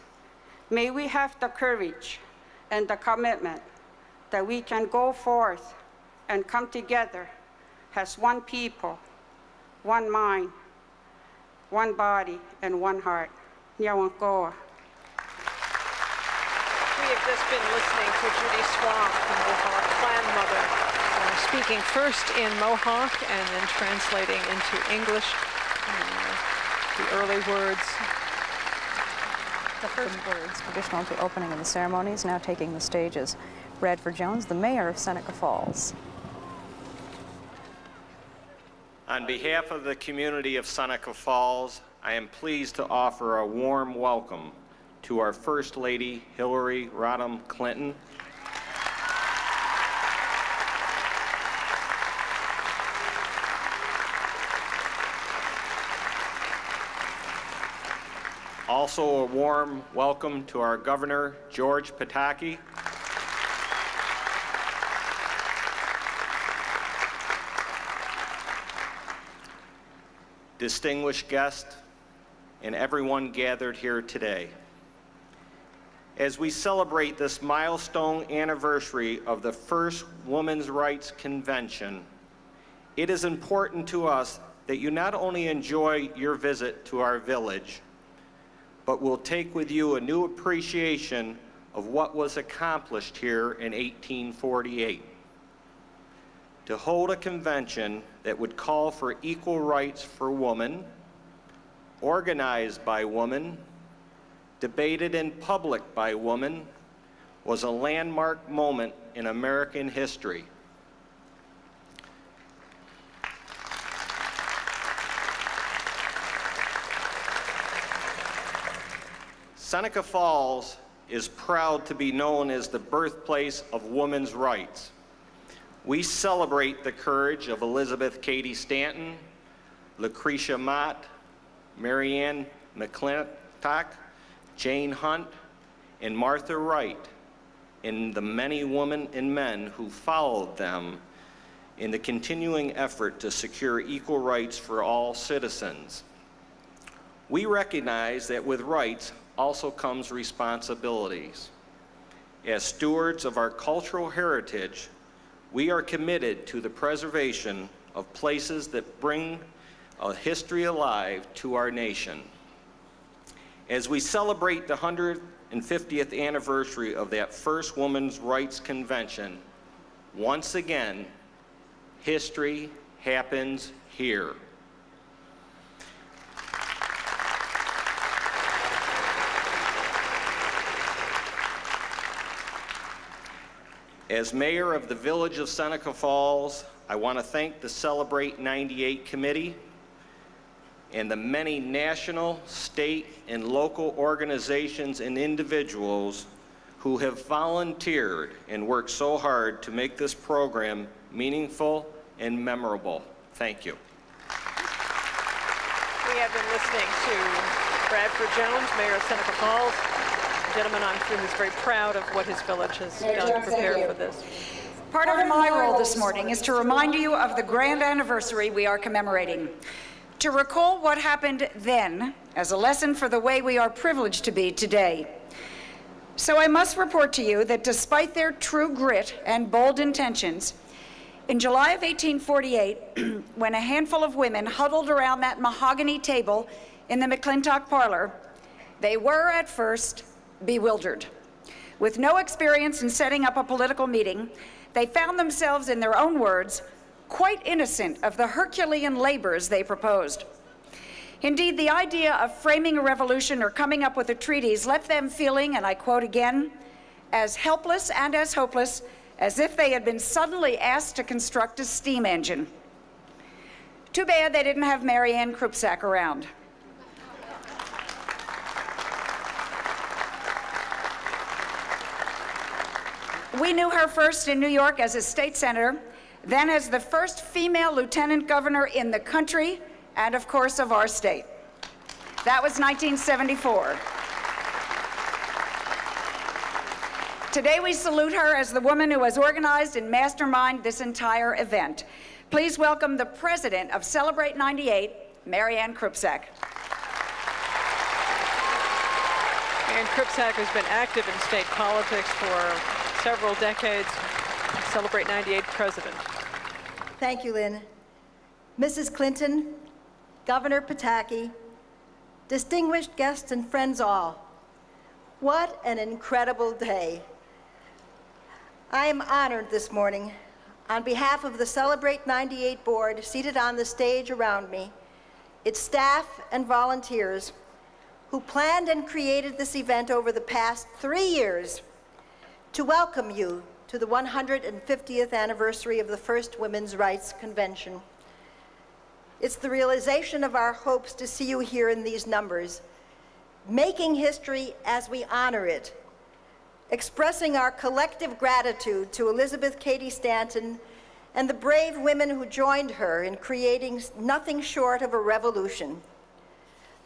May we have the courage and the commitment that we can go forth and come together as one people, one mind, one body, and one heart. Nyawankoa. We have just been listening to Judy Swamp, the Mohawk clan mother, speaking first in Mohawk and then translating into English the early words. The first words traditional to opening of the ceremonies now taking the stage is Bradford Jones, the mayor of Seneca Falls. On behalf of the community of Seneca Falls, I am pleased to offer a warm welcome to our First Lady, Hillary Rodham Clinton, Also a warm welcome to our Governor, George Pataki. Distinguished guests, and everyone gathered here today. As we celebrate this milestone anniversary of the first Women's Rights Convention, it is important to us that you not only enjoy your visit to our village, but will take with you a new appreciation of what was accomplished here in 1848. To hold a convention that would call for equal rights for women, organized by women, debated in public by women, was a landmark moment in American history. Seneca Falls is proud to be known as the birthplace of women's rights. We celebrate the courage of Elizabeth Cady Stanton, Lucretia Mott, Marianne McClintock, Jane Hunt, and Martha Wright, and the many women and men who followed them in the continuing effort to secure equal rights for all citizens. We recognize that with rights also comes responsibilities. As stewards of our cultural heritage, we are committed to the preservation of places that bring a history alive to our nation. As we celebrate the 150th anniversary of that first Women's Rights Convention, once again, history happens here. As mayor of the village of Seneca Falls, I want to thank the Celebrate 98 committee and the many national, state, and local organizations and individuals who have volunteered and worked so hard to make this program meaningful and memorable. Thank you. We have been listening to Bradford Jones, mayor of Seneca Falls. Gentleman, I'm sure he's very proud of what his village has done to prepare for this. Part of my role this morning is to remind you of the grand anniversary we are commemorating, to recall what happened then as a lesson for the way we are privileged to be today. So I must report to you that despite their true grit and bold intentions, in July of 1848, when a handful of women huddled around that mahogany table in the McClintock parlor, they were at first bewildered. With no experience in setting up a political meeting, they found themselves, in their own words, quite innocent of the Herculean labors they proposed. Indeed, the idea of framing a revolution or coming up with a treatise left them feeling, and I quote again, as helpless and as hopeless as if they had been suddenly asked to construct a steam engine. Too bad they didn't have Marianne Krupsak around. We knew her first in New York as a state senator, then as the first female lieutenant governor in the country, and of course of our state. That was 1974. Today we salute her as the woman who has organized and masterminded this entire event. Please welcome the president of Celebrate 98, Marianne Krupsak. Marianne Krupsak has been active in state politics for several decades. Celebrate 98 president. Thank you, Lynn. Mrs. Clinton, Governor Pataki, distinguished guests and friends all, what an incredible day. I am honored this morning, on behalf of the Celebrate 98 board seated on the stage around me, its staff and volunteers who planned and created this event over the past 3 years, to welcome you to the 150th anniversary of the first Women's Rights Convention. It's the realization of our hopes to see you here in these numbers, making history as we honor it, expressing our collective gratitude to Elizabeth Cady Stanton and the brave women who joined her in creating nothing short of a revolution.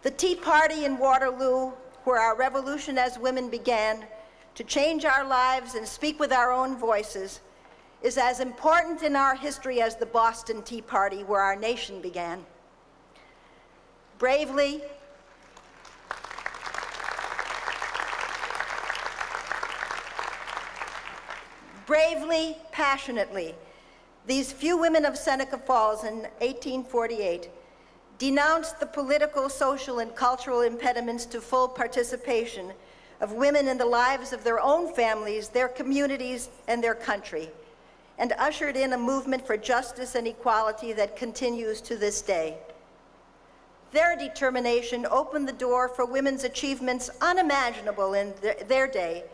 The Tea Party in Waterloo where our revolution as women began, to change our lives and speak with our own voices, is as important in our history as the Boston Tea Party, where our nation began. Bravely, passionately, these few women of Seneca Falls in 1848 denounced the political, social, and cultural impediments to full participation of women in the lives of their own families, their communities, and their country, and ushered in a movement for justice and equality that continues to this day. Their determination opened the door for women's achievements unimaginable in their day,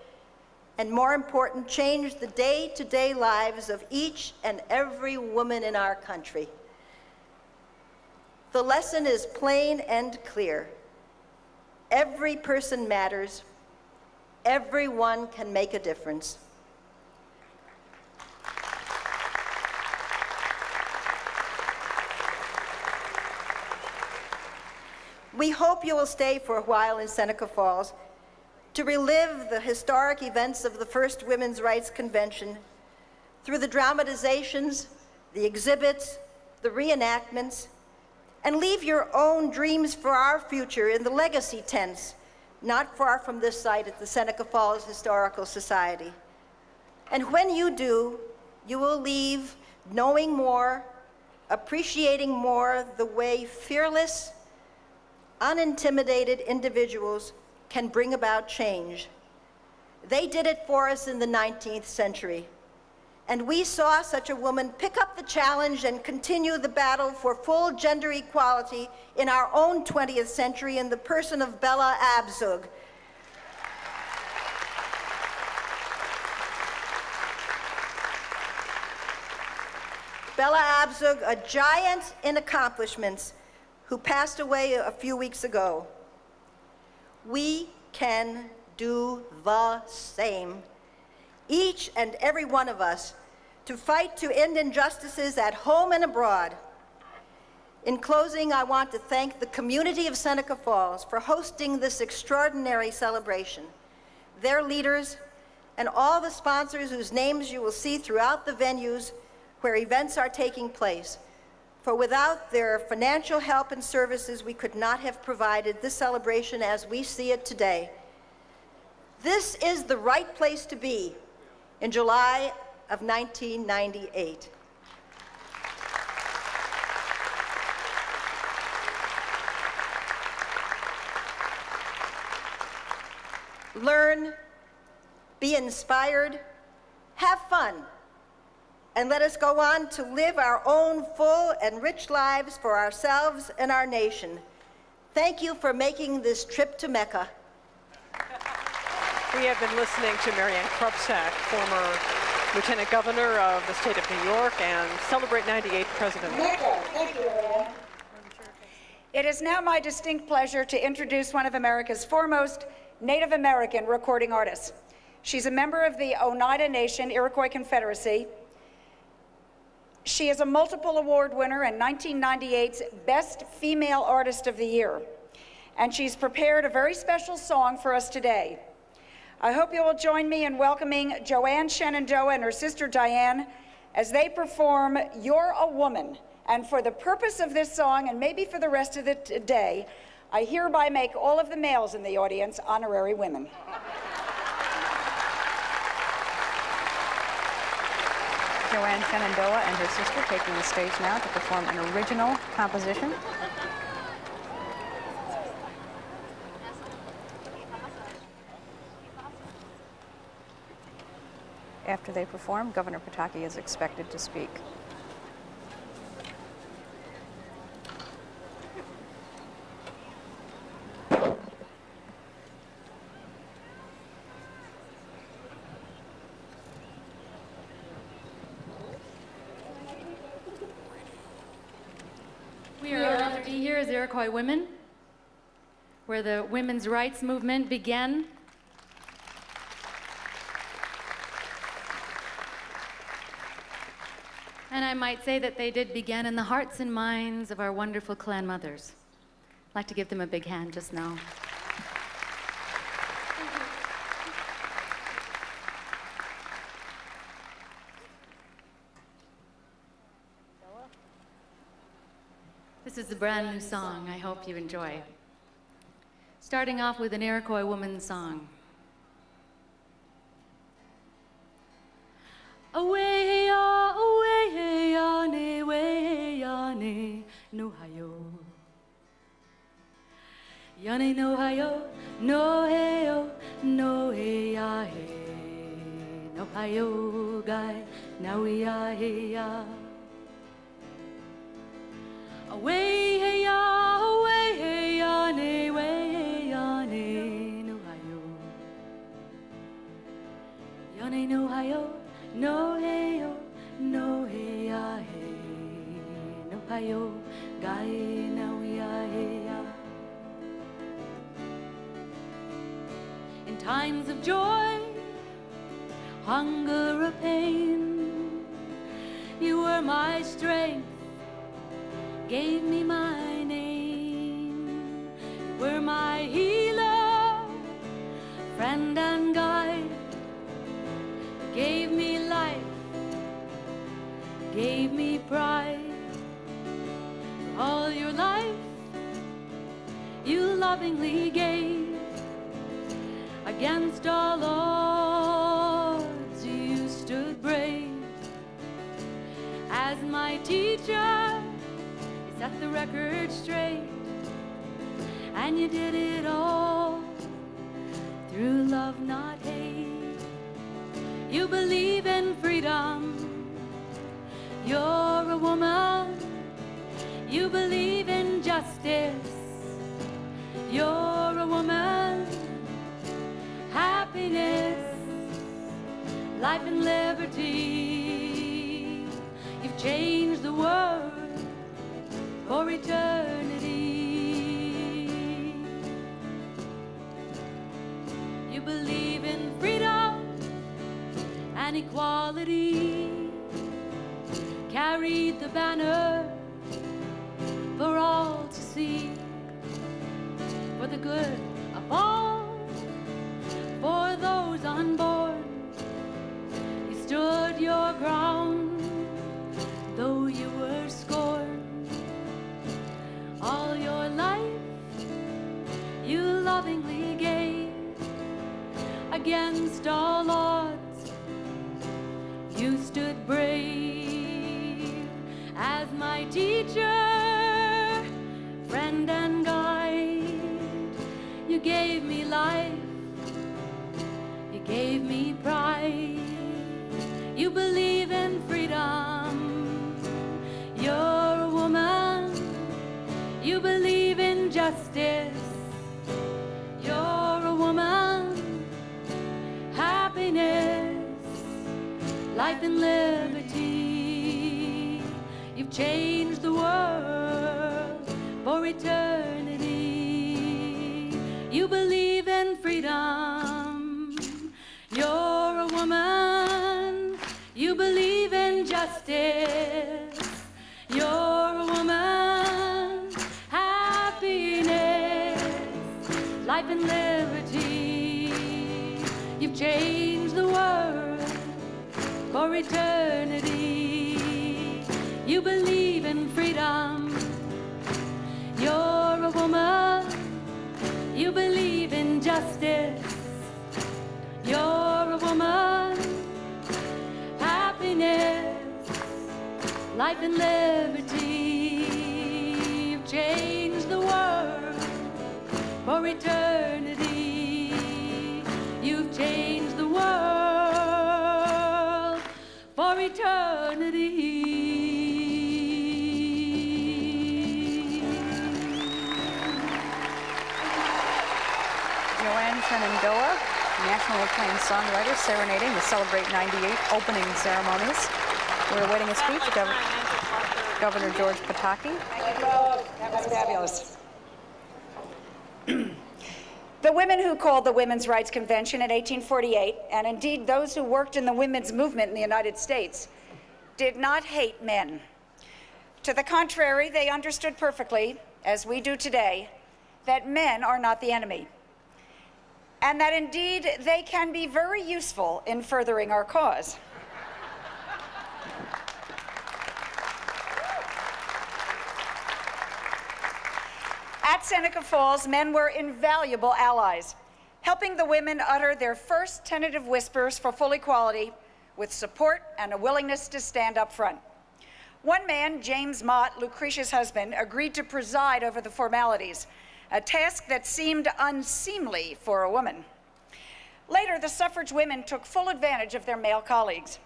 and more important, changed the day-to-day lives of each and every woman in our country. The lesson is plain and clear. Every person matters. Everyone can make a difference. We hope you will stay for a while in Seneca Falls to relive the historic events of the first Women's Rights Convention through the dramatizations, the exhibits, the reenactments, and leave your own dreams for our future in the legacy tents not far from this site at the Seneca Falls Historical Society. And when you do, you will leave knowing more, appreciating more the way fearless, unintimidated individuals can bring about change. They did it for us in the 19th century. And we saw such a woman pick up the challenge and continue the battle for full gender equality in our own 20th century in the person of Bella Abzug. Bella Abzug, a giant in accomplishments, who passed away a few weeks ago. We can do the same, each and every one of us, to fight to end injustices at home and abroad. In closing, I want to thank the community of Seneca Falls for hosting this extraordinary celebration, their leaders, and all the sponsors whose names you will see throughout the venues where events are taking place. For without their financial help and services, we could not have provided this celebration as we see it today. This is the right place to be in July of 1998. Learn, be inspired, have fun, and let us go on to live our own full and rich lives for ourselves and our nation. Thank you for making this trip to Mecca. We have been listening to Marianne Krupczak, former Lieutenant Governor of the state of New York and Celebrate 98 President. Thank you, Marianne. It is now my distinct pleasure to introduce one of America's foremost Native American recording artists. She's a member of the Oneida Nation Iroquois Confederacy. She is a multiple award winner and 1998's Best Female Artist of the Year. And she's prepared a very special song for us today. I hope you will join me in welcoming Joanne Shenandoah and her sister Diane as they perform You're a Woman. And for the purpose of this song, and maybe for the rest of the day, I hereby make all of the males in the audience honorary women. Joanne Shenandoah and her sister taking the stage now to perform an original composition. After they perform, Governor Pataki is expected to speak. We are honored to be here as Iroquois women, where the women's rights movement began. And I might say that they did begin in the hearts and minds of our wonderful clan mothers. I'd like to give them a big hand just now. This is a brand new song I hope you enjoy. Starting off with an Iroquois woman's song. Away, away, ne, way, ne, no hayo. Yane no hayo, no heyo, no hey ya hey, no hayo guy, now we are hey ya. Away hey ya ne, way ya ne, no hayo. Yane no hayo, no heyo, no hey ya hey, no hayo guy, now we are hey ya. In times of joy, hunger or pain, you were my strength, gave me my name. You were my healer, friend and guide, gave me life, gave me pride. For all your life, you lovingly gave. Against all odds, you stood brave. As my teacher, you set the record straight, and you did it all through love, not hate. You believe in freedom, you're a woman. You believe in justice, you're a woman. Happiness, life and liberty. You've changed the world for eternity. You believe in freedom and equality. Carried the banner for all to see. For the good of all, for those unborn, you stood your ground, though you were scorned. All your life, you lovingly gave. Against all odds, you stood brave. As my teacher, friend and guide, you gave me life, gave me pride. You believe in freedom, you're a woman. You believe in justice, you're a woman. Happiness, life and liberty. You've changed the world for eternity. You believe in freedom, you're a woman. You believe in justice, you're a woman. Happiness, life and liberty. You've changed the world for eternity. You believe in freedom, you're a woman. You believe in justice, you're a woman. Happiness, life and liberty. You've changed the world for eternity. You've changed the world for eternity. Joanne Shenandoah, nationally acclaimed songwriter, serenading the Celebrate 98 opening ceremonies. We're awaiting a speech. Governor George Pataki. Thank you both. That was fabulous. The women who called the Women's Rights Convention in 1848, and indeed those who worked in the women's movement in the United States, did not hate men. To the contrary, they understood perfectly, as we do today, that men are not the enemy, and that indeed they can be very useful in furthering our cause. At Seneca Falls, men were invaluable allies, helping the women utter their first tentative whispers for full equality with support and a willingness to stand up front. One man, James Mott, Lucretia's husband, agreed to preside over the formalities, a task that seemed unseemly for a woman. Later, the suffrage women took full advantage of their male colleagues.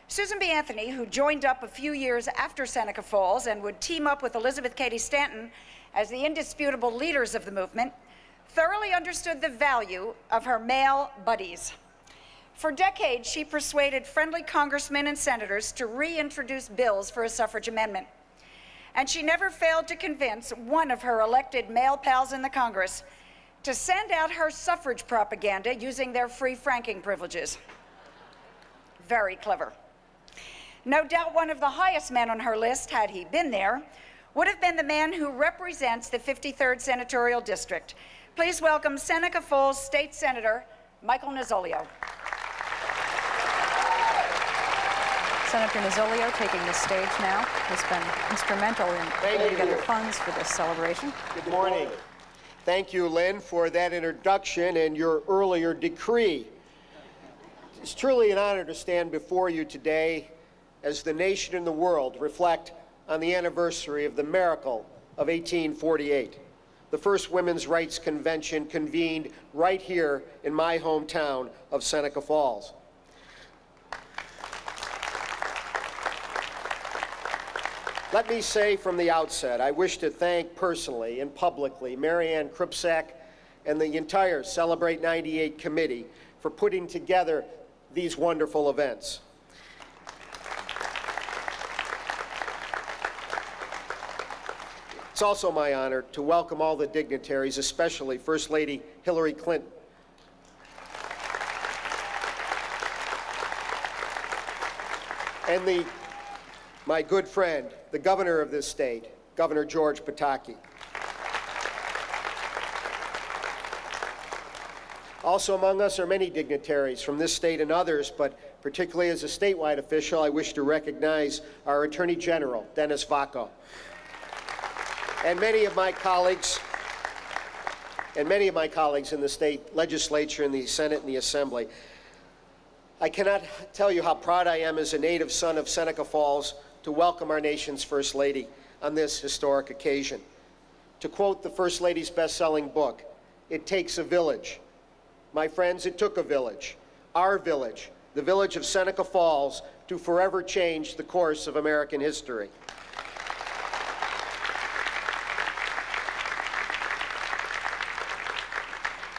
Susan B. Anthony, who joined up a few years after Seneca Falls and would team up with Elizabeth Cady Stanton as the indisputable leaders of the movement, thoroughly understood the value of her male buddies. For decades, she persuaded friendly congressmen and senators to reintroduce bills for a suffrage amendment. And she never failed to convince one of her elected male pals in the Congress to send out her suffrage propaganda using their free franking privileges. Very clever. No doubt one of the highest men on her list, had he been there, would have been the man who represents the 53rd Senatorial District. Please welcome Seneca Falls State Senator Michael Nozzolio. Senator Nozzolio, taking the stage now, has been instrumental in putting together funds for this celebration. Good morning. Thank you, Lynn, for that introduction and your earlier decree. It's truly an honor to stand before you today as the nation and the world reflect on the anniversary of the miracle of 1848. The first Women's Rights Convention convened right here in my hometown of Seneca Falls. Let me say from the outset, I wish to thank personally and publicly Marianne Krupsak and the entire Celebrate 98 committee for putting together these wonderful events. It's also my honor to welcome all the dignitaries, especially First Lady Hillary Clinton. And my good friend, the governor of this state, Governor George Pataki. Also among us are many dignitaries from this state and others, but particularly as a statewide official, I wish to recognize our Attorney General, Dennis Vacco, and many of my colleagues in the state legislature, in the Senate, and the Assembly. I cannot tell you how proud I am as a native son of Seneca Falls to welcome our nation's First Lady on this historic occasion. To quote the First Lady's best-selling book, "It takes a village." My friends, it took a village, our village, the village of Seneca Falls, to forever change the course of American history.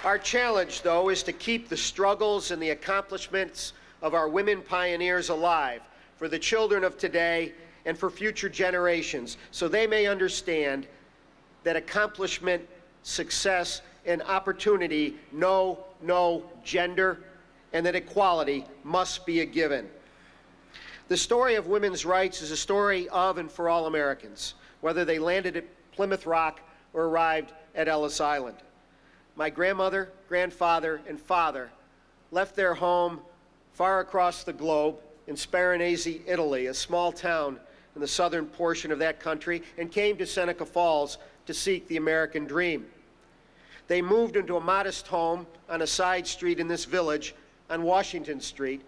Our challenge, though, is to keep the struggles and the accomplishments of our women pioneers alive for the children of today and for future generations, so they may understand that accomplishment, success, and opportunity know no gender, and that equality must be a given. The story of women's rights is a story of and for all Americans, whether they landed at Plymouth Rock or arrived at Ellis Island. My grandmother, grandfather, and father left their home far across the globe in Sparanese, Italy, a small town in the southern portion of that country, and came to Seneca Falls to seek the American dream. They moved into a modest home on a side street in this village on Washington Street,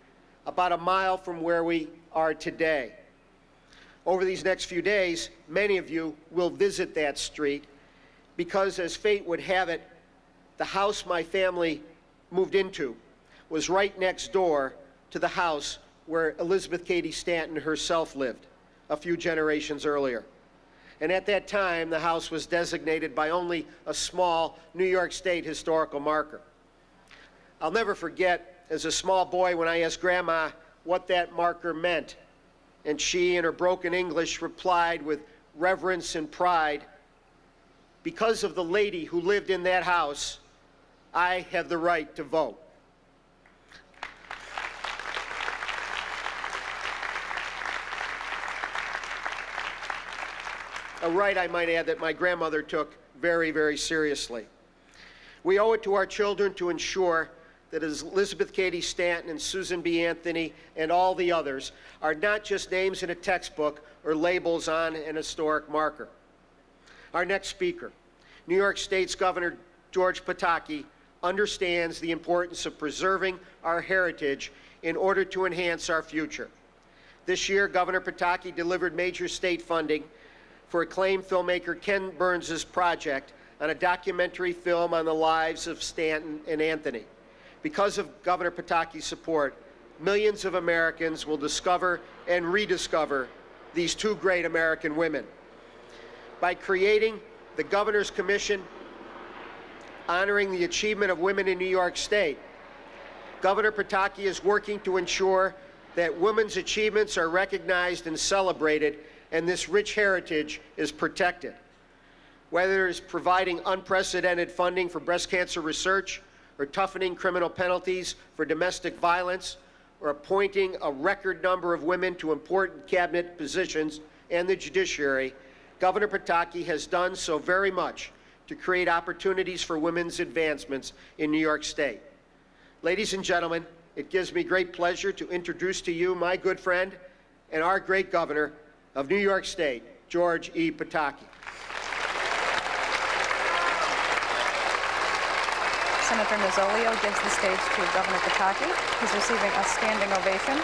about a mile from where we are today. Over these next few days, many of you will visit that street because, as fate would have it, the house my family moved into was right next door to the house where Elizabeth Cady Stanton herself lived a few generations earlier. And at that time, the house was designated by only a small New York State historical marker. I'll never forget, as a small boy, when I asked Grandma what that marker meant, and she, in her broken English, replied with reverence and pride, "Because of the lady who lived in that house, I have the right to vote." A right, I might add, that my grandmother took very, very seriously. We owe it to our children to ensure that Elizabeth Cady Stanton and Susan B. Anthony and all the others are not just names in a textbook or labels on an historic marker. Our next speaker, New York State's Governor George Pataki understands the importance of preserving our heritage in order to enhance our future. This year, Governor Pataki delivered major state funding for acclaimed filmmaker Ken Burns' project on a documentary film on the lives of Stanton and Anthony. Because of Governor Pataki's support, millions of Americans will discover and rediscover these two great American women. By creating the Governor's Commission honoring the achievement of women in New York State, Governor Pataki is working to ensure that women's achievements are recognized and celebrated, and this rich heritage is protected. Whether it's providing unprecedented funding for breast cancer research, or toughening criminal penalties for domestic violence, or appointing a record number of women to important cabinet positions and the judiciary, Governor Pataki has done so very much to create opportunities for women's advancements in New York State. Ladies and gentlemen, it gives me great pleasure to introduce to you my good friend and our great governor of New York State, George E. Pataki. Senator Nozzolio gives the stage to Governor Pataki. He's receiving a standing ovation.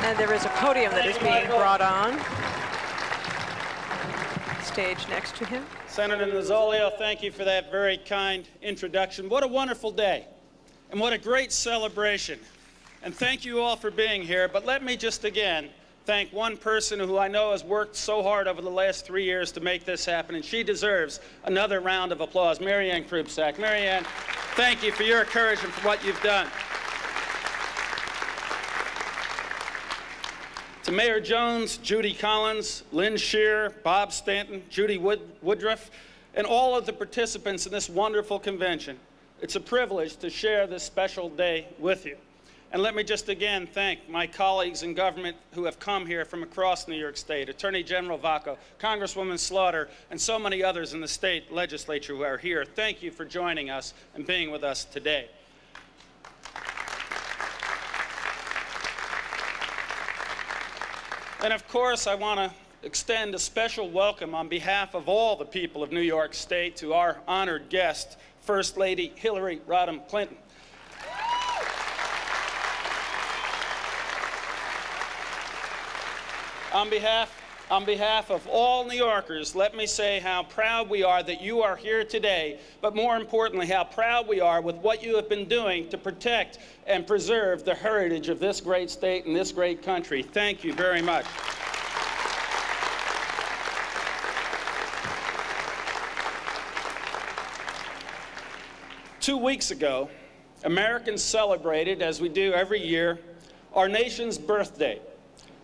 And there is a podium that is being brought on. Stage next to him. Senator Nozzolio, thank you for that very kind introduction. What a wonderful day, and what a great celebration. And thank you all for being here. But let me just again thank one person who I know has worked so hard over the last 3 years to make this happen, and she deserves another round of applause. Marianne Krupsak. Marianne, thank you for your courage and for what you've done. To Mayor Jones, Judy Collins, Lynn Shear, Bob Stanton, Judy Woodruff, and all of the participants in this wonderful convention, it's a privilege to share this special day with you. And let me just again thank my colleagues in government who have come here from across New York State, Attorney General Vacco, Congresswoman Slaughter, and so many others in the state legislature who are here. Thank you for joining us and being with us today. And of course, I want to extend a special welcome on behalf of all the people of New York State to our honored guest, First Lady Hillary Rodham Clinton. On behalf of all New Yorkers, let me say how proud we are that you are here today, but more importantly, how proud we are with what you have been doing to protect and preserve the heritage of this great state and this great country. Thank you very much. Two weeks ago, Americans celebrated, as we do every year, our nation's birthday,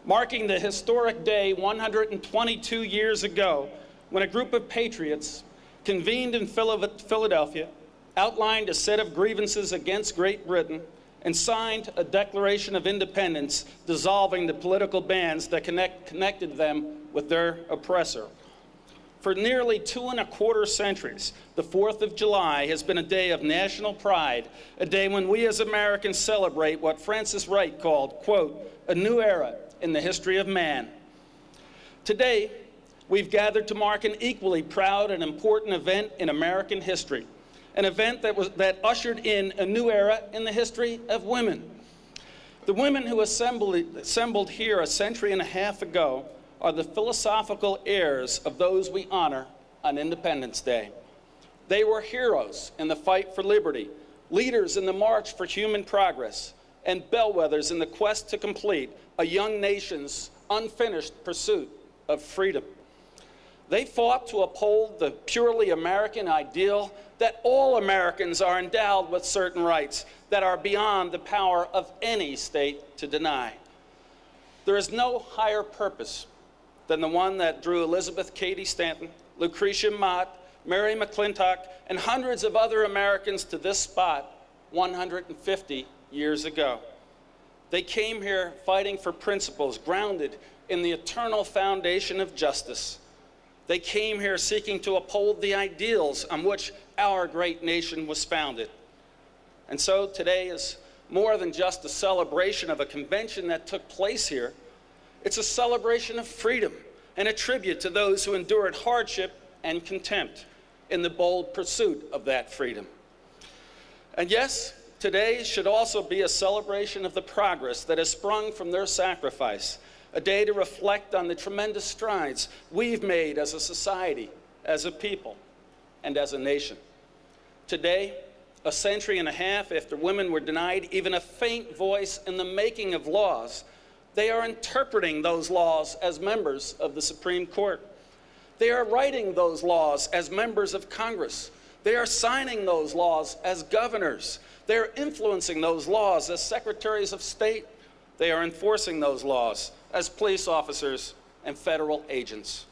marking the historic day 122 years ago when a group of patriots convened in Philadelphia, outlined a set of grievances against Great Britain, and signed a Declaration of Independence dissolving the political bands that connected them with their oppressor. For nearly 2¼ centuries, the 4th of July has been a day of national pride, a day when we as Americans celebrate what Francis Wright called, quote, a new era in the history of man. Today, we've gathered to mark an equally proud and important event in American history, an event that ushered in a new era in the history of women. The women who assembled here a century and a half ago are the philosophical heirs of those we honor on Independence Day. They were heroes in the fight for liberty, leaders in the march for human progress, and bellwethers in the quest to complete a young nation's unfinished pursuit of freedom. They fought to uphold the purely American ideal that all Americans are endowed with certain rights that are beyond the power of any state to deny. There is no higher purpose than the one that drew Elizabeth Cady Stanton, Lucretia Mott, Mary McClintock, and hundreds of other Americans to this spot 150 years ago. They came here fighting for principles grounded in the eternal foundation of justice. They came here seeking to uphold the ideals on which our great nation was founded. And so today is more than just a celebration of a convention that took place here. It's a celebration of freedom and a tribute to those who endured hardship and contempt. in the bold pursuit of that freedom. And yes, today should also be a celebration of the progress that has sprung from their sacrifice, a day to reflect on the tremendous strides we've made as a society, as a people, and as a nation. Today, a century and a half after women were denied even a faint voice in the making of laws, they are interpreting those laws as members of the Supreme Court. They are writing those laws as members of Congress. They are signing those laws as governors. They are influencing those laws as secretaries of state. They are enforcing those laws as police officers and federal agents.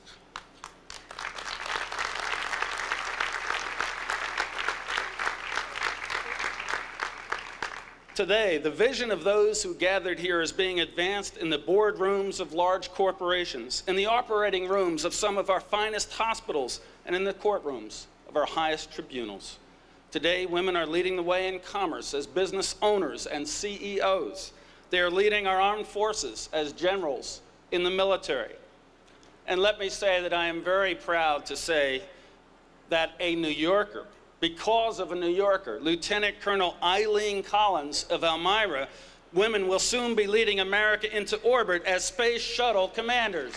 Today, the vision of those who gathered here is being advanced in the boardrooms of large corporations, in the operating rooms of some of our finest hospitals, and in the courtrooms of our highest tribunals. Today, women are leading the way in commerce as business owners and CEOs. They are leading our armed forces as generals in the military. And let me say that I am very proud to say that a New Yorker, because of a New Yorker, Lieutenant Colonel Eileen Collins of Elmira, women will soon be leading America into orbit as space shuttle commanders.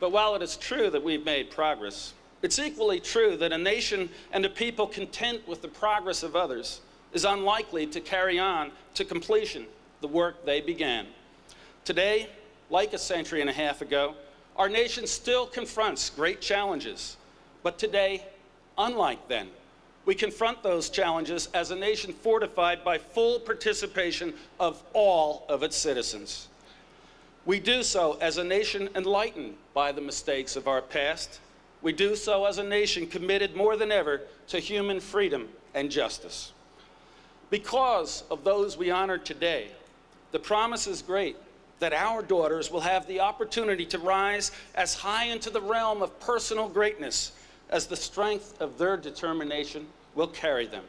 But while it is true that we've made progress, it's equally true that a nation and a people content with the progress of others is unlikely to carry on to completion the work they began. Today, like a century and a half ago, our nation still confronts great challenges. But today, unlike then, we confront those challenges as a nation fortified by full participation of all of its citizens. We do so as a nation enlightened by the mistakes of our past. We do so as a nation committed more than ever to human freedom and justice. Because of those we honor today, the promise is great that our daughters will have the opportunity to rise as high into the realm of personal greatness as the strength of their determination will carry them.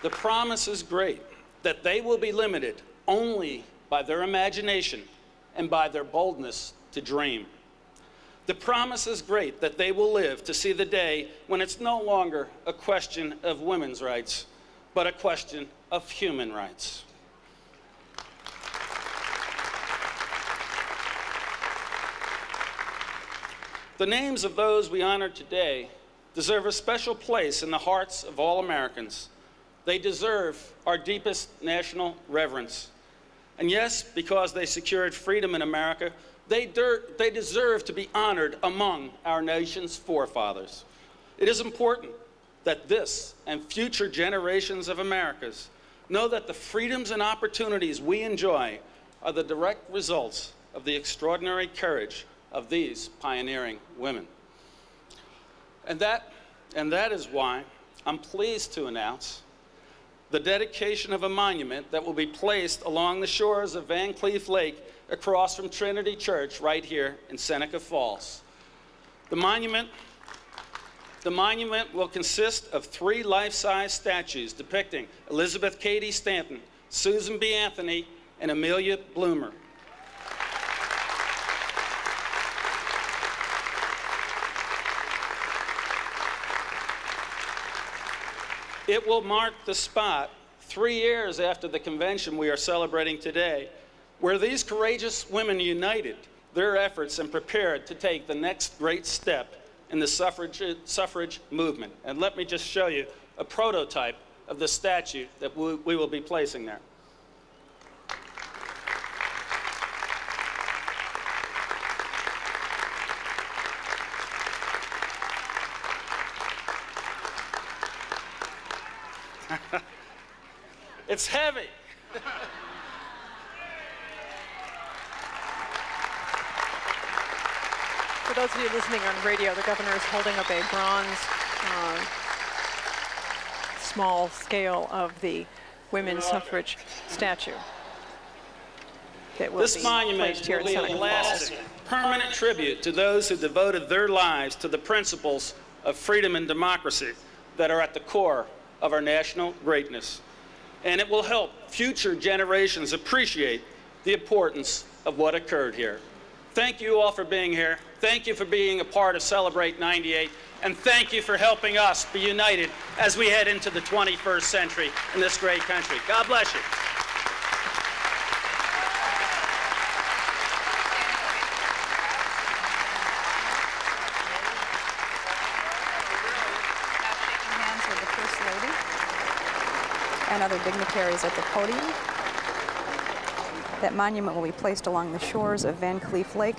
The promise is great that they will be limited only by their imagination and by their boldness to dream. The promise is great that they will live to see the day when it's no longer a question of women's rights, but a question of human rights. The names of those we honor today deserve a special place in the hearts of all Americans. They deserve our deepest national reverence. And yes, because they secured freedom in America, they deserve to be honored among our nation's forefathers. It is important that this and future generations of Americans know that the freedoms and opportunities we enjoy are the direct results of the extraordinary courage of these pioneering women. And that is why I'm pleased to announce the dedication of a monument that will be placed along the shores of Van Cleef Lake across from Trinity Church right here in Seneca Falls. The monument will consist of 3 life-size statues depicting Elizabeth Cady Stanton, Susan B. Anthony, and Amelia Bloomer. It will mark the spot 3 years after the convention we are celebrating today, where these courageous women united their efforts and prepared to take the next great step in the suffrage movement. And let me just show you a prototype of the statue that we will be placing there. It's heavy. For those of you listening on radio, the governor is holding up a bronze small scale of the women's suffrage statue. This monument will be a lasting, permanent tribute to those who devoted their lives to the principles of freedom and democracy, that are at the core of our national greatness. And it will help future generations appreciate the importance of what occurred here. Thank you all for being here. Thank you for being a part of Celebrate 98. And thank you for helping us be united as we head into the 21st century in this great country. God bless you. And other dignitaries at the podium. That monument will be placed along the shores of Van Cleef Lake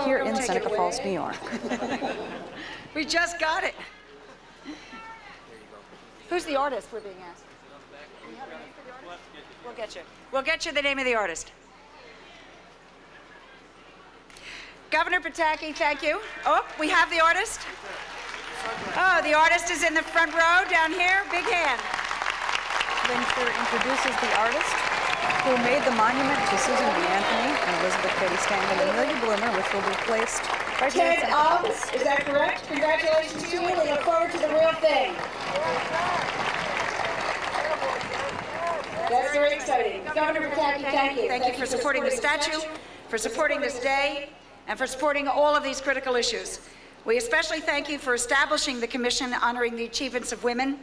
here in Seneca Falls, New York. We just got it. Who's the artist, we're being asked? We'll get you. We'll get you the name of the artist. Governor Pataki, thank you. Oh, we have the artist. Oh, the artist is in the front row down here. Big hand. Lincoln introduces the artist who made the monument to Susan B. Anthony and Elizabeth Cady Stanton and Amelia Bloomer, which will be placed right here. Ted Alves, is that correct? Congratulations to you. We look forward to the real thing. That's very exciting. Governor Pataki, thank you. Thank you for supporting the statue, for supporting this day, and for supporting all of these critical issues. We especially thank you for establishing the commission honoring the achievements of women,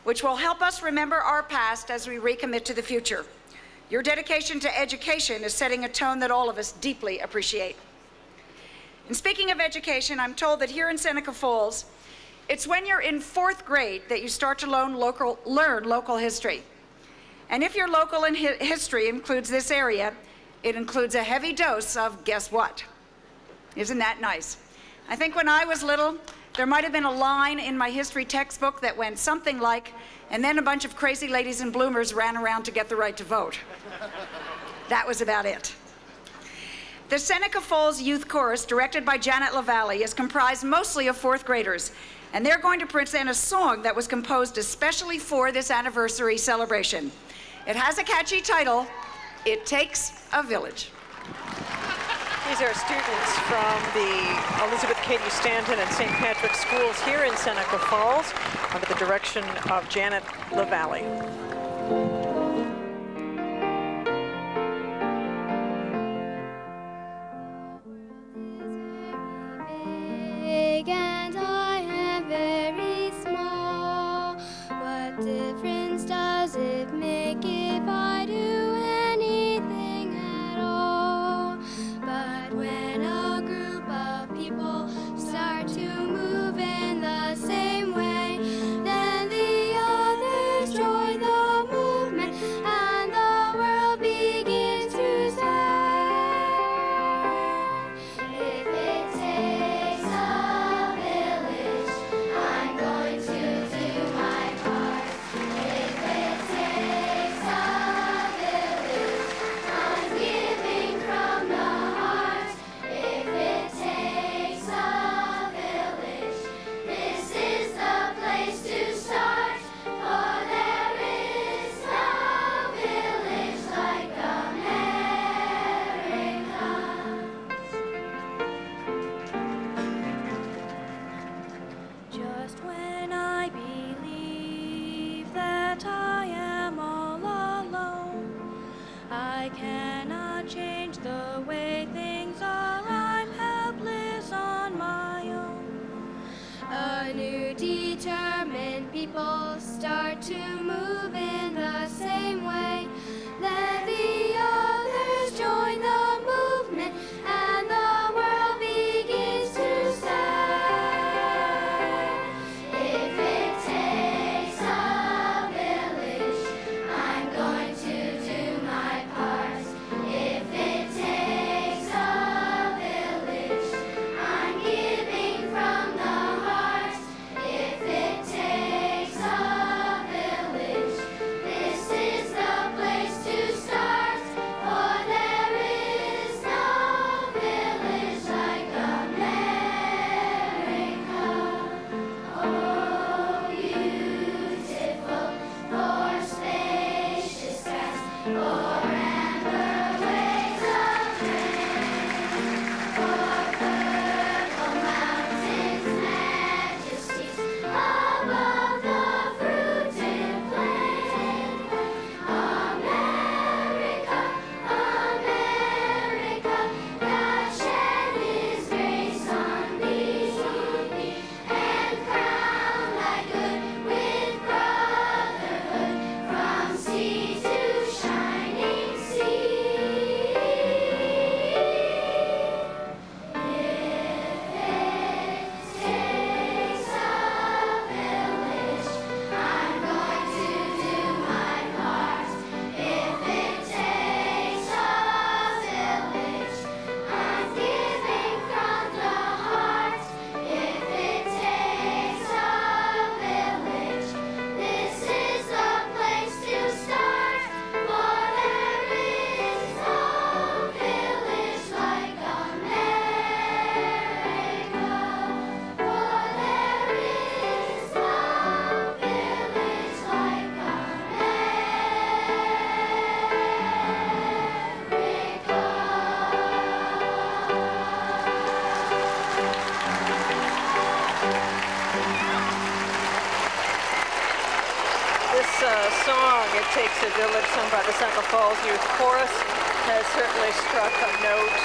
which will help us remember our past as we recommit to the future. Your dedication to education is setting a tone that all of us deeply appreciate. And speaking of education, I'm told that here in Seneca Falls, it's when you're in 4th grade that you start to learn local history. And if your local history includes this area, it includes a heavy dose of guess what? Isn't that nice? I think when I was little, there might have been a line in my history textbook that went something like, and then a bunch of crazy ladies and bloomers ran around to get the right to vote. That was about it. The Seneca Falls Youth Chorus, directed by Janet LaValle, is comprised mostly of 4th graders, and they're going to present a song that was composed especially for this anniversary celebration. It has a catchy title, It Takes a Village. These are students from the Elizabeth Cady Stanton and St. Patrick's schools here in Seneca Falls under the direction of Janet LaValle. Big and I am very small. What difference does it make if I do anything at all? But when a group of people start to move in the same way, then the others join the movement and the world begins to sound. If it takes a village, I'm going to do my part. If it takes a village, I'm giving from the heart. If it takes a village, this is the place to start. For there is no village like America. Just when I believe that I am all alone, I cannot change the way things are. I'm helpless on my own. A new determined people start to move in the same way. Then the others join the movement and the world begins to sound. If it takes a village, I'm going to do my part. If it takes a village, I'm giving from the heart. If it takes a village, Takes a Village, sung by the Seneca Falls Youth Chorus, has certainly struck a note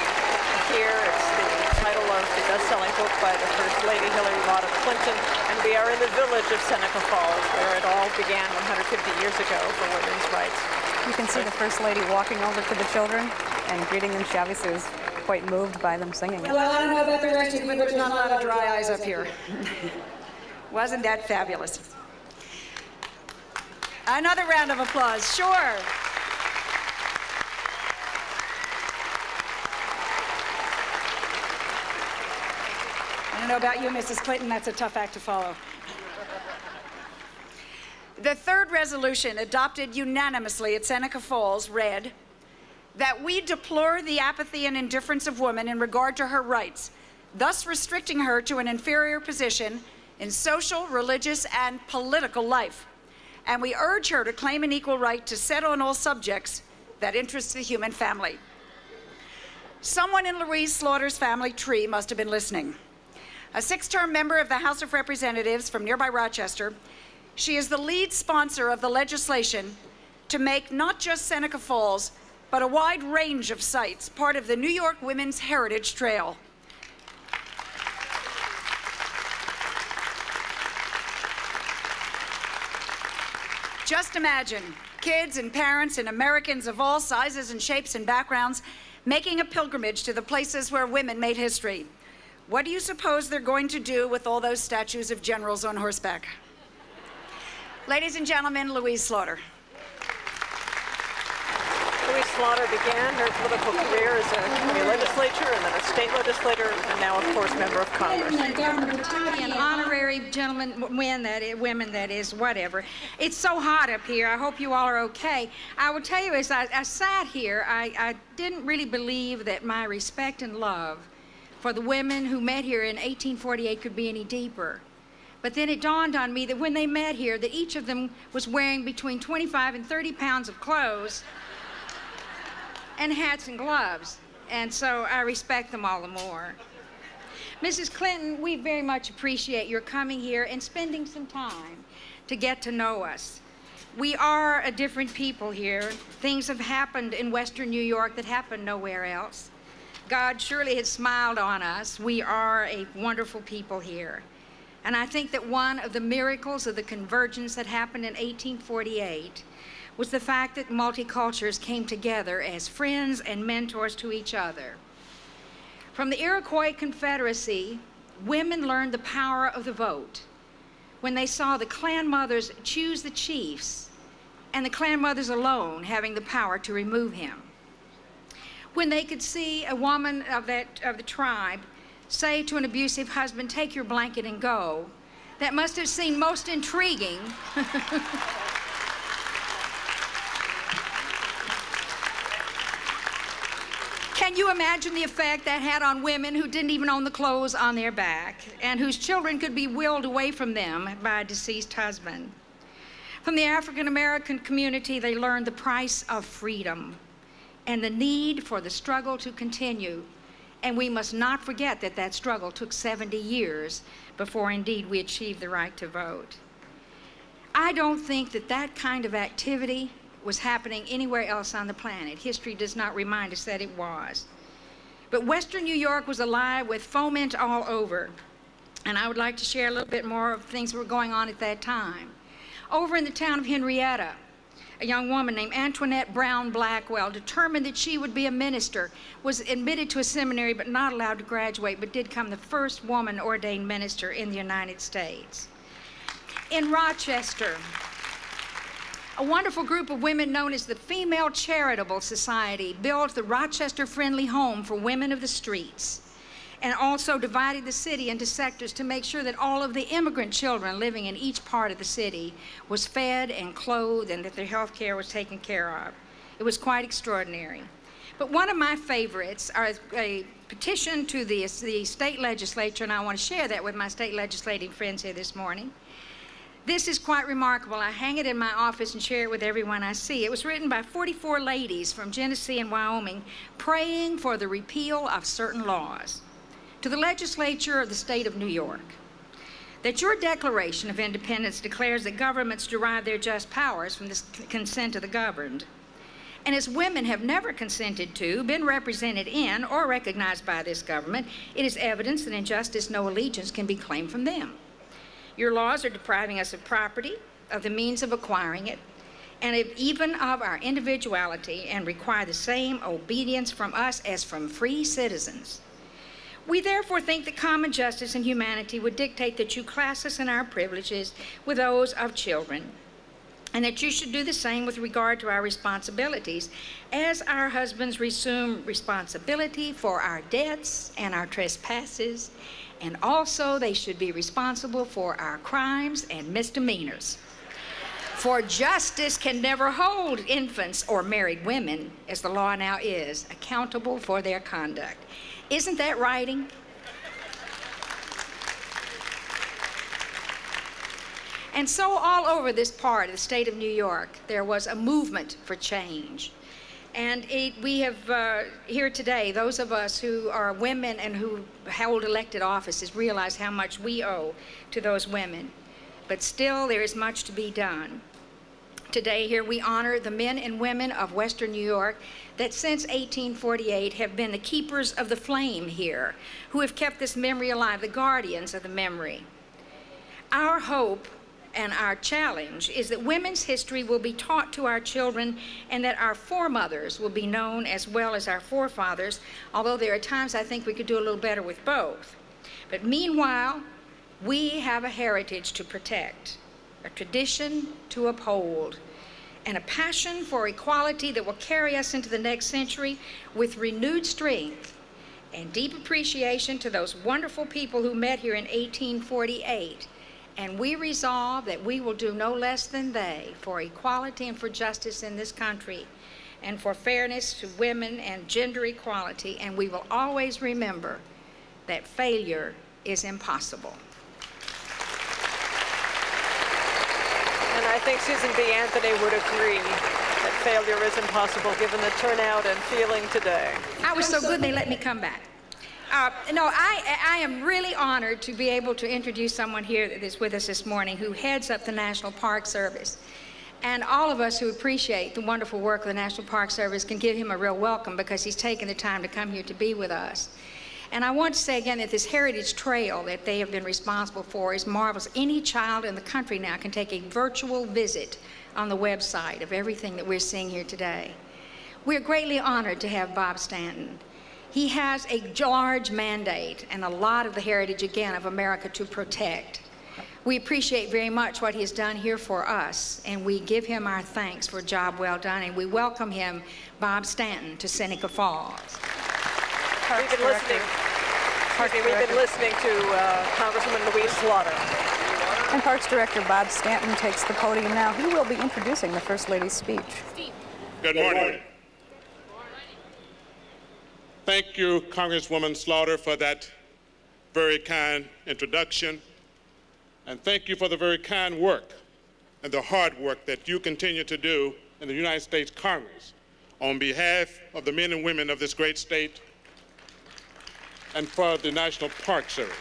here. It's the title of the best-selling book by the First Lady, Hillary Rodham Clinton, and we are in the village of Seneca Falls, where it all began 150 years ago for women's rights. You can see the First Lady walking over to the children and greeting them. She obviously was quite moved by them singing it. Well, I don't know about the rest of you, but there's not a lot of dry eyes up here. Wasn't that fabulous? Another round of applause, sure. I don't know about you, Mrs. Clinton, that's a tough act to follow. The third resolution adopted unanimously at Seneca Falls read that we deplore the apathy and indifference of women in regard to her rights, thus restricting her to an inferior position in social, religious, and political life. And we urge her to claim an equal right to set on all subjects that interest the human family. Someone in Louise Slaughter's family tree must have been listening. A 6-term member of the House of Representatives from nearby Rochester, she is the lead sponsor of the legislation to make not just Seneca Falls, but a wide range of sites part of the New York Women's Heritage Trail. Just imagine kids and parents and Americans of all sizes and shapes and backgrounds making a pilgrimage to the places where women made history. What do you suppose they're going to do with all those statues of generals on horseback? Ladies and gentlemen, Louise Slaughter. Louise Slaughter began her political career as a legislature and then a state legislator, and now, of course, member of Congress. An honorary women, that is, whatever. It's so hot up here. I hope you all are okay. I will tell you, as I sat here, I didn't really believe that my respect and love for the women who met here in 1848 could be any deeper. But then it dawned on me that when they met here, that each of them was wearing between 25 and 30 pounds of clothes and hats and gloves. And so I respect them all the more. Mrs. Clinton, we very much appreciate your coming here and spending some time to get to know us. We are a different people here. Things have happened in Western New York that happened nowhere else. God surely has smiled on us. We are a wonderful people here. And I think that one of the miracles of the convergence that happened in 1848 was the fact that multicultures came together as friends and mentors to each other. From the Iroquois Confederacy, women learned the power of the vote when they saw the clan mothers choose the chiefs and the clan mothers alone having the power to remove him. When they could see a woman of the tribe say to an abusive husband, "Take your blanket and go," that must have seemed most intriguing. Can you imagine the effect that had on women who didn't even own the clothes on their back and whose children could be willed away from them by a deceased husband? From the African American community, they learned the price of freedom and the need for the struggle to continue. And we must not forget that that struggle took 70 years before indeed we achieved the right to vote. I don't think that that kind of activity was happening anywhere else on the planet. History does not remind us that it was. But Western New York was alive with foment all over. And I would like to share a little bit more of things that were going on at that time. Over in the town of Henrietta, a young woman named Antoinette Brown Blackwell, determined that she would be a minister, was admitted to a seminary but not allowed to graduate, but did become the first woman ordained minister in the United States. In Rochester, a wonderful group of women known as the Female Charitable Society built the Rochester Friendly Home for Women of the Streets, and also divided the city into sectors to make sure that all of the immigrant children living in each part of the city was fed and clothed and that their health care was taken care of. It was quite extraordinary. But one of my favorites are a petition to the state legislature, and I want to share that with my state legislating friends here this morning. This is quite remarkable. I hang it in my office and share it with everyone I see. It was written by 44 ladies from Genesee and Wyoming praying for the repeal of certain laws. To the legislature of the state of New York. that your Declaration of Independence declares that governments derive their just powers from the consent of the governed. And as women have never consented to, been represented in, or recognized by this government, it is evidence that in justice no allegiance can be claimed from them. Your laws are depriving us of property, of the means of acquiring it, and even of our individuality, and require the same obedience from us as from free citizens. We therefore think that common justice and humanity would dictate that you class us in our privileges with those of children, and that you should do the same with regard to our responsibilities, as our husbands resume responsibility for our debts and our trespasses, and also they should be responsible for our crimes and misdemeanors. For justice can never hold infants or married women, as the law now is, accountable for their conduct. Isn't that writing? And so all over this part of the state of New York, there was a movement for change. And we have here today, those of us who are women and who hold elected offices realize how much we owe to those women. But still, there is much to be done. Today here we honor the men and women of Western New York that since 1848 have been the keepers of the flame here, who have kept this memory alive, the guardians of the memory. Our hope and our challenge is that women's history will be taught to our children, and that our foremothers will be known as well as our forefathers, although there are times I think we could do a little better with both. But meanwhile, we have a heritage to protect, a tradition to uphold, and a passion for equality that will carry us into the next century with renewed strength and deep appreciation to those wonderful people who met here in 1848. And we resolve that we will do no less than they for equality and for justice in this country, and for fairness to women and gender equality. And we will always remember that failure is impossible. And I think Susan B. Anthony would agree that failure is impossible given the turnout and feeling today. I was so good they let me come back. No, I am really honored to be able to introduce someone here that is with us this morning who heads up the National Park Service. And all of us who appreciate the wonderful work of the National Park Service can give him a real welcome, because he's taken the time to come here to be with us. And I want to say again that this heritage trail that they have been responsible for is marvelous. Any child in the country now can take a virtual visit on the website of everything that we're seeing here today. We're greatly honored to have Bob Stanton. He has a large mandate and a lot of the heritage, again, of America to protect. We appreciate very much what he has done here for us, and we give him our thanks for a job well done, and we welcome him, Bob Stanton, to Seneca Falls. We've been listening to Congresswoman Louise Slaughter. And Parks Director Bob Stanton takes the podium now. He will be introducing the First Lady's speech. Good morning. Thank you, Congresswoman Slaughter, for that very kind introduction. And thank you for the very kind work and the hard work that you continue to do in the United States Congress on behalf of the men and women of this great state and for the National Park Service.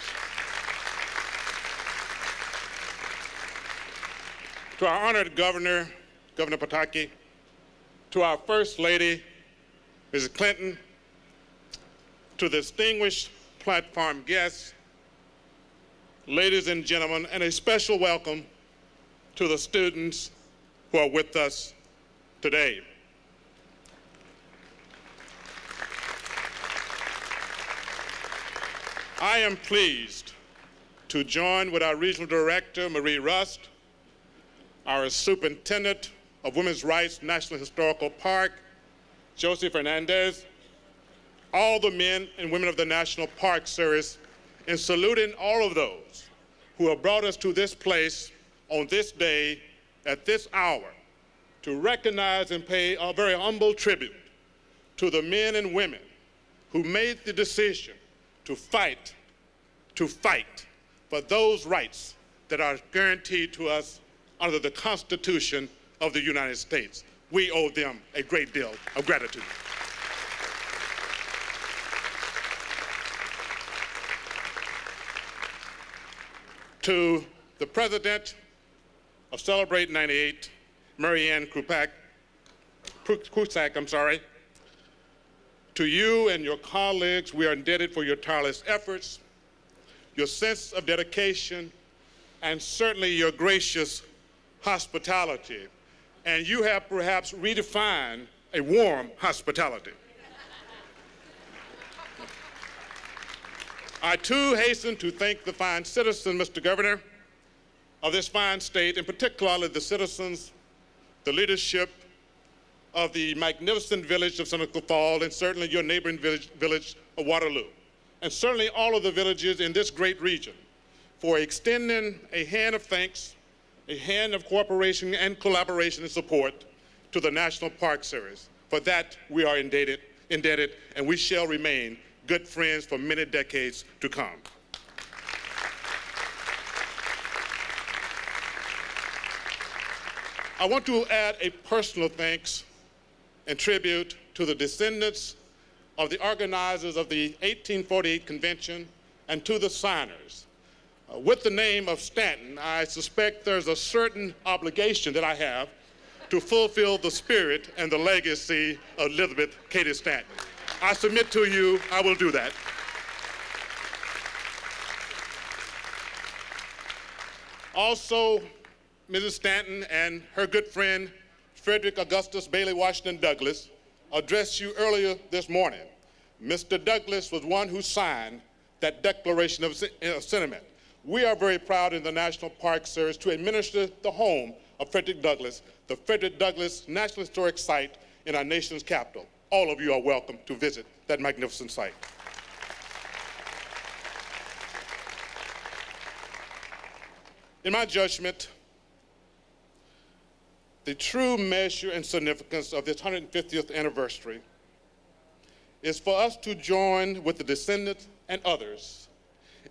To our honored Governor, Governor Pataki, to our First Lady, Mrs. Clinton, to distinguished platform guests, ladies and gentlemen, and a special welcome to the students who are with us today. I am pleased to join with our Regional Director, Marie Rust, our Superintendent of Women's Rights National Historical Park, Josie Fernandez, all the men and women of the National Park Service, in saluting all of those who have brought us to this place on this day, at this hour, to recognize and pay a very humble tribute to the men and women who made the decision to fight for those rights that are guaranteed to us under the Constitution of the United States. We owe them a great deal of gratitude. To the president of Celebrate 98, Marianne Krusak, to you and your colleagues, we are indebted for your tireless efforts, your sense of dedication, and certainly your gracious hospitality. And you have perhaps redefined a warm hospitality. I too hasten to thank the fine citizens, Mr. Governor, of this fine state, and particularly the citizens, the leadership of the magnificent village of Seneca Falls, and certainly your neighboring village of Waterloo, and certainly all of the villages in this great region for extending a hand of thanks, a hand of cooperation and collaboration and support to the National Park Service. For that, we are indebted, and we shall remain good friends for many decades to come. I want to add a personal thanks and tribute to the descendants of the organizers of the 1848 convention and to the signers. With the name of Stanton, I suspect there's a certain obligation that I have to fulfill the spirit and the legacy of Elizabeth Cady Stanton. I submit to you, I will do that. Also, Mrs. Stanton and her good friend, Frederick Augustus Bailey Washington Douglas, addressed you earlier this morning. Mr. Douglas was one who signed that Declaration of Sentiment. We are very proud in the National Park Service to administer the home of Frederick Douglass, the Frederick Douglass National Historic Site in our nation's capital. All of you are welcome to visit that magnificent site. In my judgment, the true measure and significance of this 150th anniversary is for us to join with the descendants and others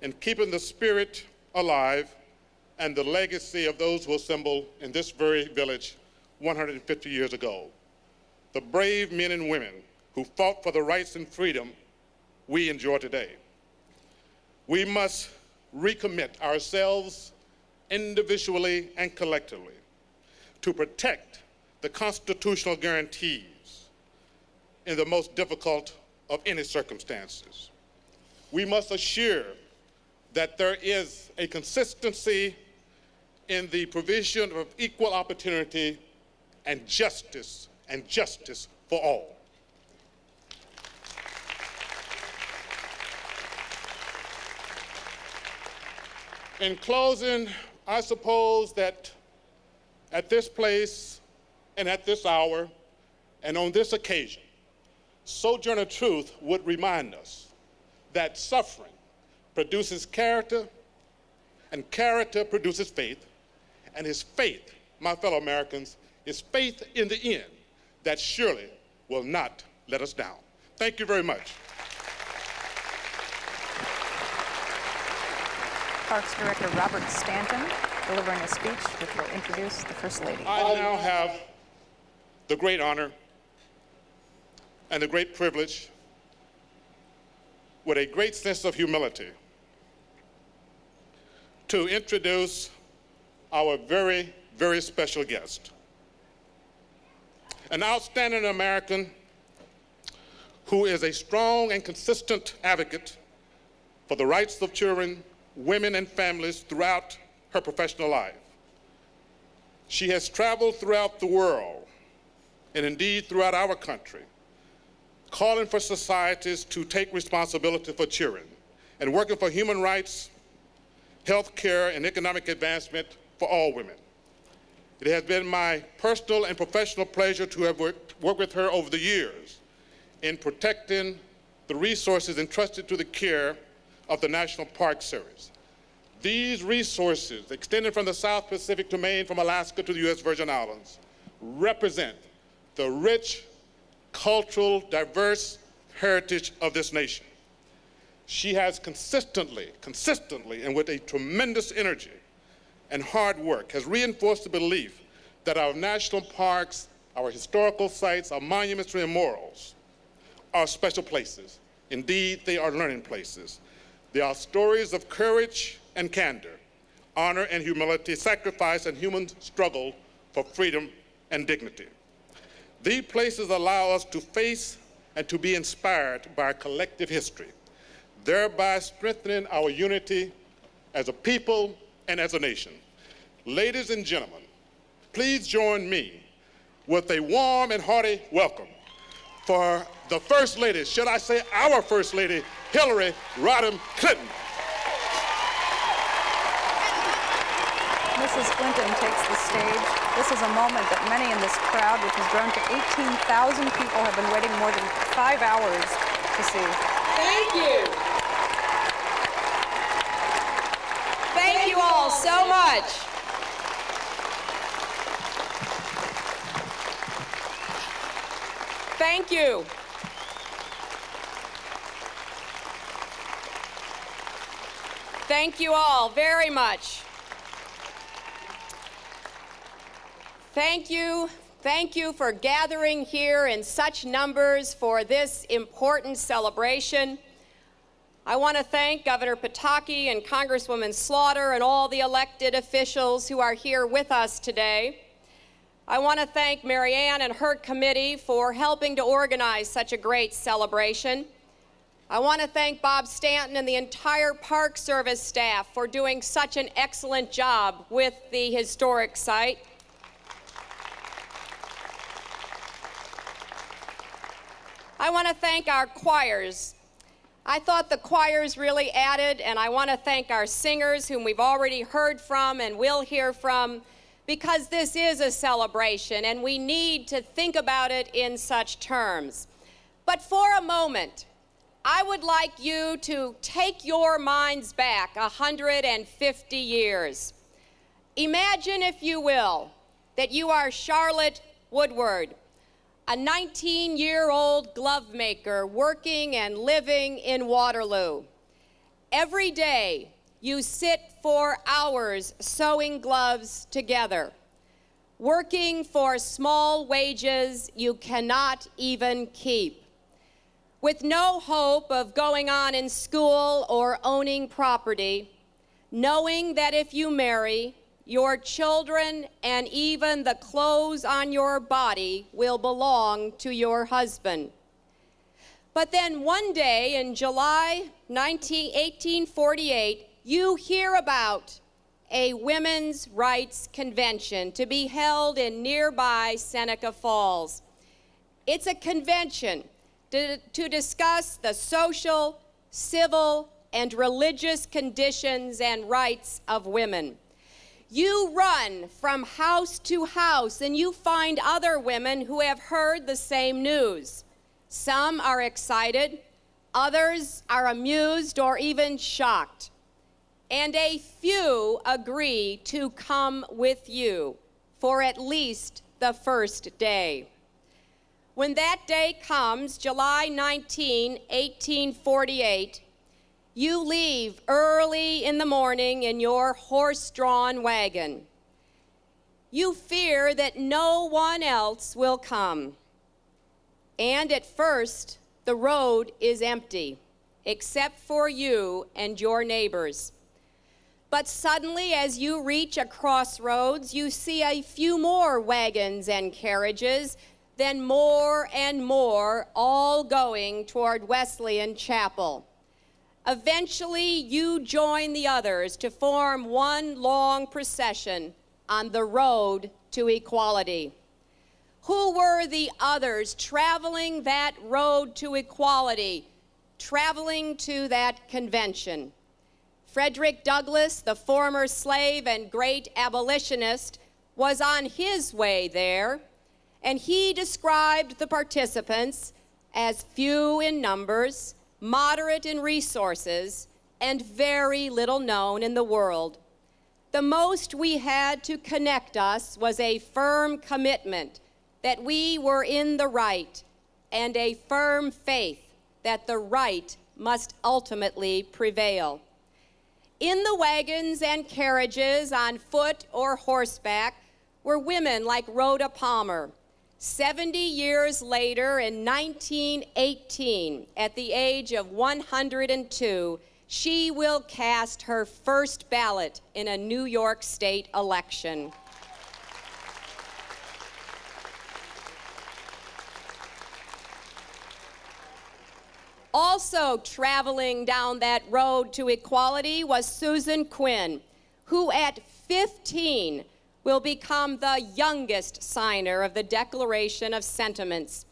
in keeping the spirit alive and the legacy of those who assembled in this very village 150 years ago. The brave men and women who fought for the rights and freedom we enjoy today. We must recommit ourselves individually and collectively to protect the constitutional guarantees in the most difficult of any circumstances. We must assure that there is a consistency in the provision of equal opportunity and justice for all. In closing, I suppose that at this place and at this hour and on this occasion, Sojourner Truth would remind us that suffering produces character, and character produces faith, and his faith, my fellow Americans, is faith in the end that surely will not let us down. Thank you very much. Parks Director Robert Stanton delivering a speech which will introduce the First Lady. I now have the great honor and the great privilege, with a great sense of humility, to introduce our very, very special guest, an outstanding American who is a strong and consistent advocate for the rights of children, women, and families throughout her professional life. She has traveled throughout the world, and indeed throughout our country, calling for societies to take responsibility for children and working for human rights, health care, and economic advancement for all women. It has been my personal and professional pleasure to have worked with her over the years in protecting the resources entrusted to the care of the National Park Service. These resources, extending from the South Pacific to Maine, from Alaska to the U.S. Virgin Islands, represent the rich, cultural, diverse heritage of this nation. She has consistently, and with a tremendous energy and hard work, has reinforced the belief that our national parks, our historical sites, our monuments and memorials are special places. Indeed, they are learning places. They are stories of courage and candor, honor and humility, sacrifice, and human struggle for freedom and dignity. These places allow us to face and to be inspired by our collective history, thereby strengthening our unity as a people and as a nation. Ladies and gentlemen, please join me with a warm and hearty welcome for the First Lady, should I say our First Lady, Hillary Rodham Clinton. Mrs. Clinton takes the stage. This is a moment that many in this crowd, which has grown to 18,000 people, have been waiting more than 5 hours to see. Thank you. Thank you all so much. Thank you. Thank you all very much. Thank you for gathering here in such numbers for this important celebration. I want to thank Governor Pataki and Congresswoman Slaughter and all the elected officials who are here with us today. I want to thank Mary Ann and her committee for helping to organize such a great celebration. I want to thank Bob Stanton and the entire Park Service staff for doing such an excellent job with the historic site. I want to thank our choirs. I thought the choirs really added, and I want to thank our singers, whom we've already heard from and will hear from, because this is a celebration, and we need to think about it in such terms. But for a moment, I would like you to take your minds back 150 years. Imagine, if you will, that you are Charlotte Woodward, a 19-year-old glove maker working and living in Waterloo. Every day, you sit for hours sewing gloves together, working for small wages you cannot even keep, with no hope of going on in school or owning property, knowing that if you marry, your children and even the clothes on your body will belong to your husband. But then one day in July 1848, you hear about a women's rights convention to be held in nearby Seneca Falls. It's a convention to discuss the social, civil, and religious conditions and rights of women. You run from house to house and you find other women who have heard the same news. Some are excited, others are amused or even shocked. And a few agree to come with you for at least the first day. When that day comes, July 19, 1848, you leave early in the morning in your horse-drawn wagon. You fear that no one else will come. And at first, the road is empty, except for you and your neighbors. But suddenly, as you reach a crossroads, you see a few more wagons and carriages, then more and more, all going toward Wesleyan Chapel. Eventually, you join the others to form one long procession on the road to equality. Who were the others traveling that road to equality, traveling to that convention? Frederick Douglass, the former slave and great abolitionist, was on his way there, and he described the participants as few in numbers, moderate in resources, and very little known in the world. The most we had to connect us was a firm commitment that we were in the right, and a firm faith that the right must ultimately prevail. In the wagons and carriages, on foot or horseback, were women like Rhoda Palmer. 70 years later, in 1918, at the age of 102, she will cast her first ballot in a New York State election. Also traveling down that road to equality was Susan Quinn, who at 15 will become the youngest signer of the Declaration of Sentiments.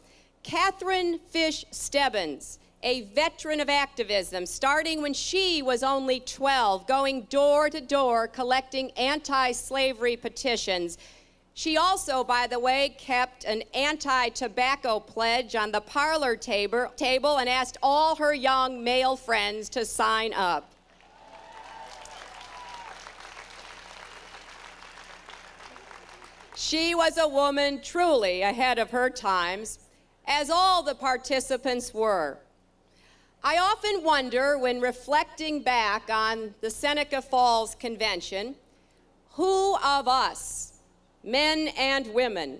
Catherine Fish Stebbins, a veteran of activism, starting when she was only 12, going door to door collecting anti-slavery petitions. She also, by the way, kept an anti-tobacco pledge on the parlor table and asked all her young male friends to sign up. She was a woman truly ahead of her times, as all the participants were. I often wonder, when reflecting back on the Seneca Falls Convention, who of us, men and women,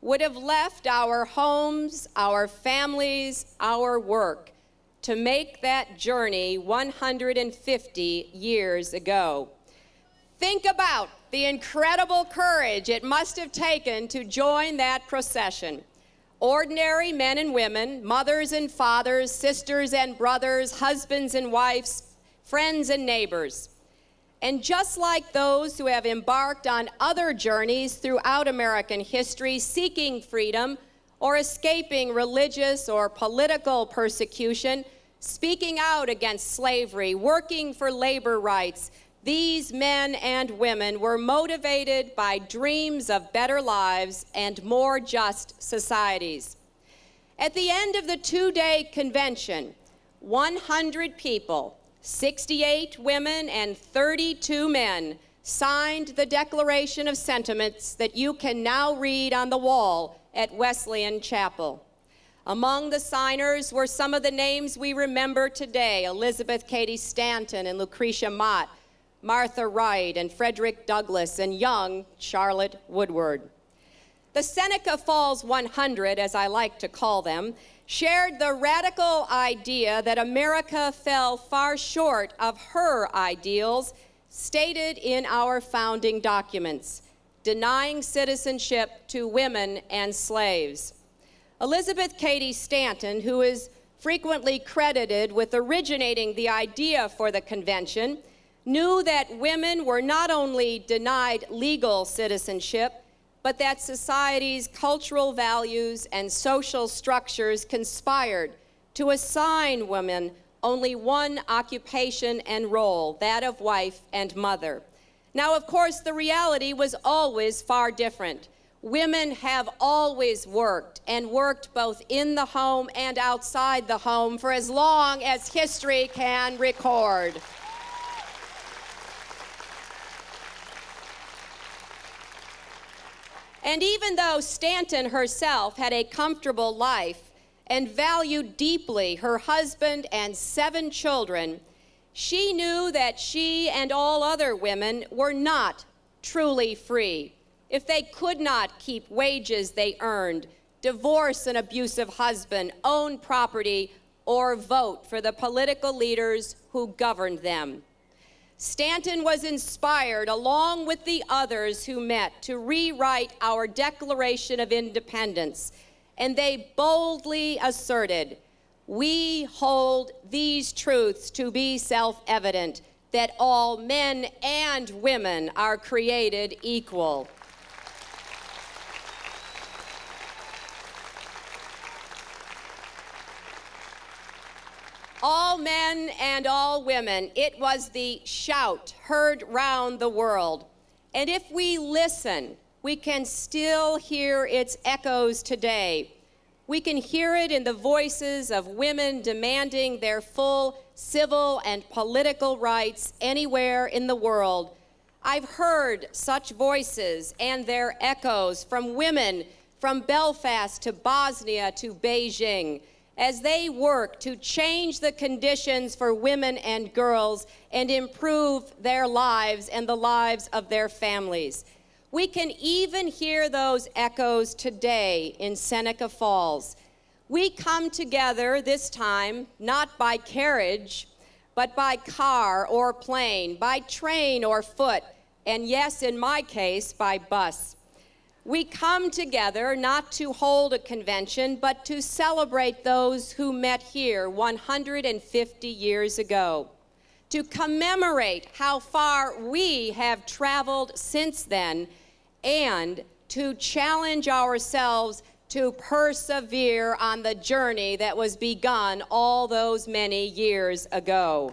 would have left our homes, our families, our work to make that journey 150 years ago. Think about the incredible courage it must have taken to join that procession. Ordinary men and women, mothers and fathers, sisters and brothers, husbands and wives, friends and neighbors. And just like those who have embarked on other journeys throughout American history seeking freedom or escaping religious or political persecution, speaking out against slavery, working for labor rights, these men and women were motivated by dreams of better lives and more just societies. At the end of the two-day convention, 100 people, 68 women and 32 men, signed the Declaration of Sentiments that you can now read on the wall at Wesleyan Chapel. Among the signers were some of the names we remember today: Elizabeth Cady Stanton and Lucretia Mott, Martha Wright and Frederick Douglass, and young Charlotte Woodward. The Seneca Falls 100, as I like to call them, shared the radical idea that America fell far short of her ideals stated in our founding documents, denying citizenship to women and slaves. Elizabeth Cady Stanton, who is frequently credited with originating the idea for the convention, knew that women were not only denied legal citizenship, but that society's cultural values and social structures conspired to assign women only one occupation and role, that of wife and mother. Now, of course, the reality was always far different. Women have always worked, and worked both in the home and outside the home for as long as history can record. And even though Stanton herself had a comfortable life and valued deeply her husband and 7 children, she knew that she and all other women were not truly free if they could not keep wages they earned, divorce an abusive husband, own property, or vote for the political leaders who governed them. Stanton was inspired, along with the others who met, to rewrite our Declaration of Independence, and they boldly asserted, "We hold these truths to be self-evident, that all men and women are created equal." All men and all women, it was the shout heard round the world. And if we listen, we can still hear its echoes today. We can hear it in the voices of women demanding their full civil and political rights anywhere in the world. I've heard such voices and their echoes from women from Belfast to Bosnia to Beijing, as they work to change the conditions for women and girls and improve their lives and the lives of their families. We can even hear those echoes today in Seneca Falls. We come together this time not by carriage, but by car or plane, by train or foot, and yes, in my case, by bus. We come together not to hold a convention, but to celebrate those who met here 150 years ago, to commemorate how far we have traveled since then, and to challenge ourselves to persevere on the journey that was begun all those many years ago.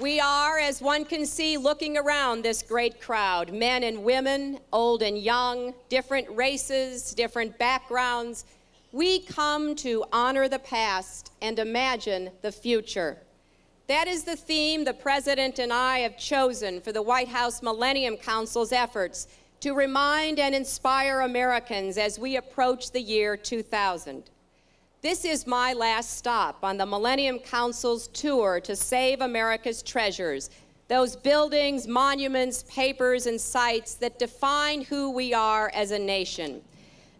We are, as one can see looking around this great crowd, men and women, old and young, different races, different backgrounds. We come to honor the past and imagine the future. That is the theme the President and I have chosen for the White House Millennium Council's efforts to remind and inspire Americans as we approach the year 2000. This is my last stop on the Millennium Council's tour to save America's treasures, those buildings, monuments, papers, and sites that define who we are as a nation.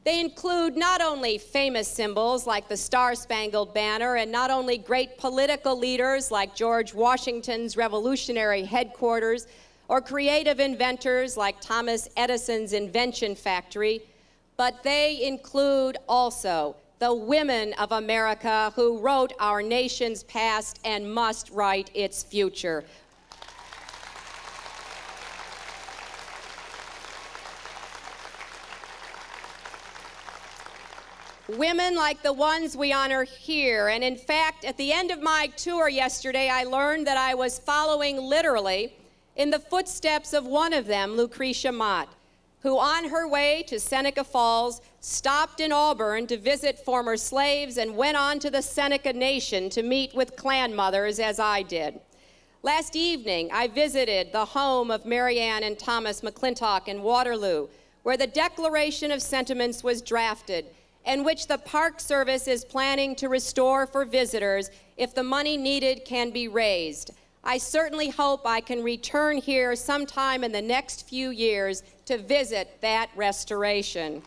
They include not only famous symbols like the Star-Spangled Banner, and not only great political leaders like George Washington's Revolutionary Headquarters, or creative inventors like Thomas Edison's Invention Factory, but they include also the women of America who wrote our nation's past and must write its future. Women like the ones we honor here. And in fact, at the end of my tour yesterday, I learned that I was following literally in the footsteps of one of them, Lucretia Mott, who on her way to Seneca Falls stopped in Auburn to visit former slaves and went on to the Seneca Nation to meet with clan mothers, as I did. Last evening, I visited the home of Mary Ann and Thomas McClintock in Waterloo, where the Declaration of Sentiments was drafted, and which the Park Service is planning to restore for visitors if the money needed can be raised. I certainly hope I can return here sometime in the next few years to visit that restoration.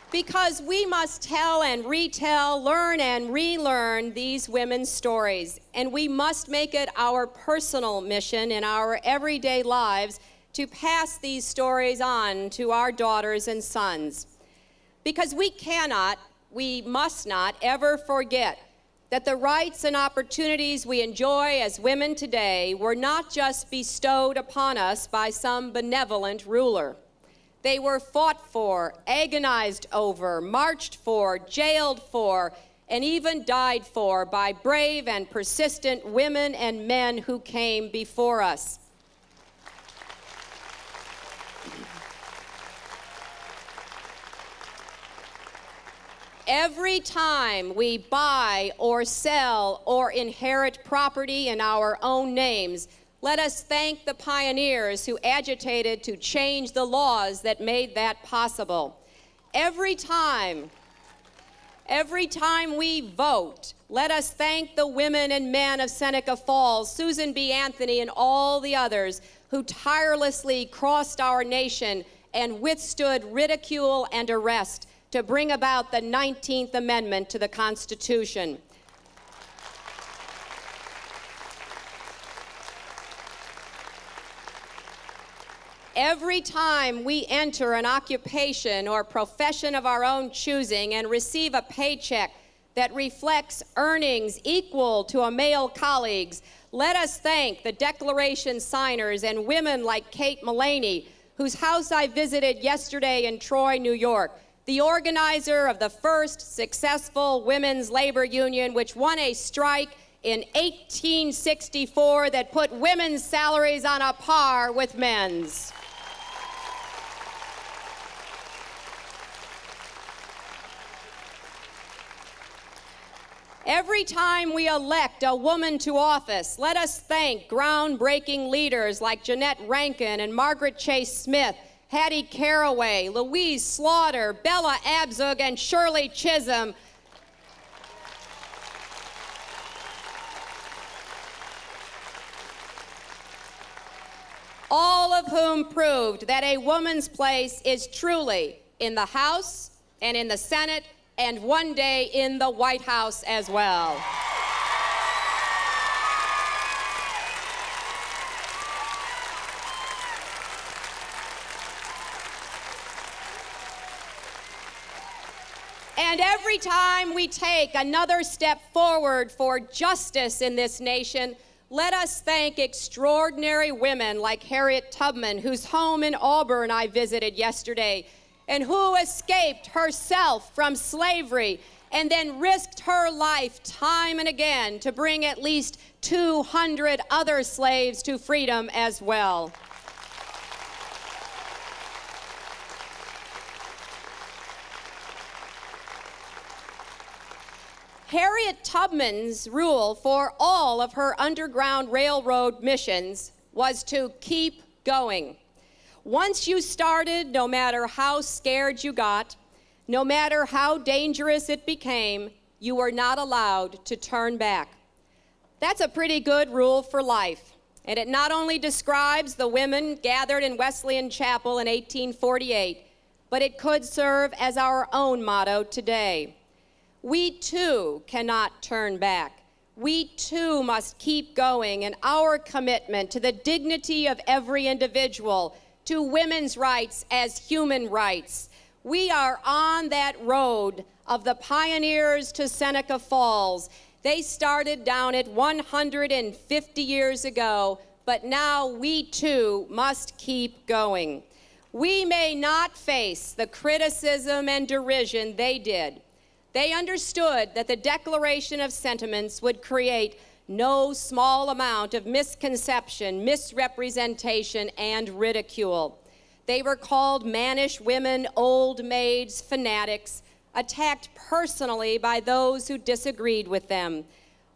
Because we must tell and retell, learn and relearn these women's stories, and we must make it our personal mission in our everyday lives to pass these stories on to our daughters and sons. Because we must not ever forget that the rights and opportunities we enjoy as women today were not just bestowed upon us by some benevolent ruler. They were fought for, agonized over, marched for, jailed for, and even died for by brave and persistent women and men who came before us. Every time we buy or sell or inherit property in our own names, let us thank the pioneers who agitated to change the laws that made that possible. Every time we vote, let us thank the women and men of Seneca Falls, Susan B. Anthony, and all the others who tirelessly crossed our nation and withstood ridicule and arrest to bring about the 19th Amendment to the Constitution. Every time we enter an occupation or profession of our own choosing and receive a paycheck that reflects earnings equal to a male colleague's, let us thank the Declaration signers and women like Kate Mullaney, whose house I visited yesterday in Troy, New York, the organizer of the first successful women's labor union, which won a strike in 1864 that put women's salaries on a par with men's. Every time we elect a woman to office, let us thank groundbreaking leaders like Jeanette Rankin and Margaret Chase Smith, Hattie Caraway, Louise Slaughter, Bella Abzug, and Shirley Chisholm. of whom proved that a woman's place is truly in the House and in the Senate and one day in the White House as well. And every time we take another step forward for justice in this nation, let us thank extraordinary women like Harriet Tubman, whose home in Auburn I visited yesterday, and who escaped herself from slavery and then risked her life time and again to bring at least 200 other slaves to freedom as well. Harriet Tubman's rule for all of her Underground Railroad missions was to keep going. Once you started, no matter how scared you got, no matter how dangerous it became, you were not allowed to turn back. That's a pretty good rule for life, and it not only describes the women gathered in Wesleyan Chapel in 1848, but it could serve as our own motto today. We too cannot turn back. We too must keep going in our commitment to the dignity of every individual, to women's rights as human rights. We are on that road of the pioneers to Seneca Falls. They started down it 150 years ago, but now we too must keep going. We may not face the criticism and derision they did. They understood that the Declaration of Sentiments would create no small amount of misconception, misrepresentation, and ridicule. They were called mannish women, old maids, fanatics, attacked personally by those who disagreed with them.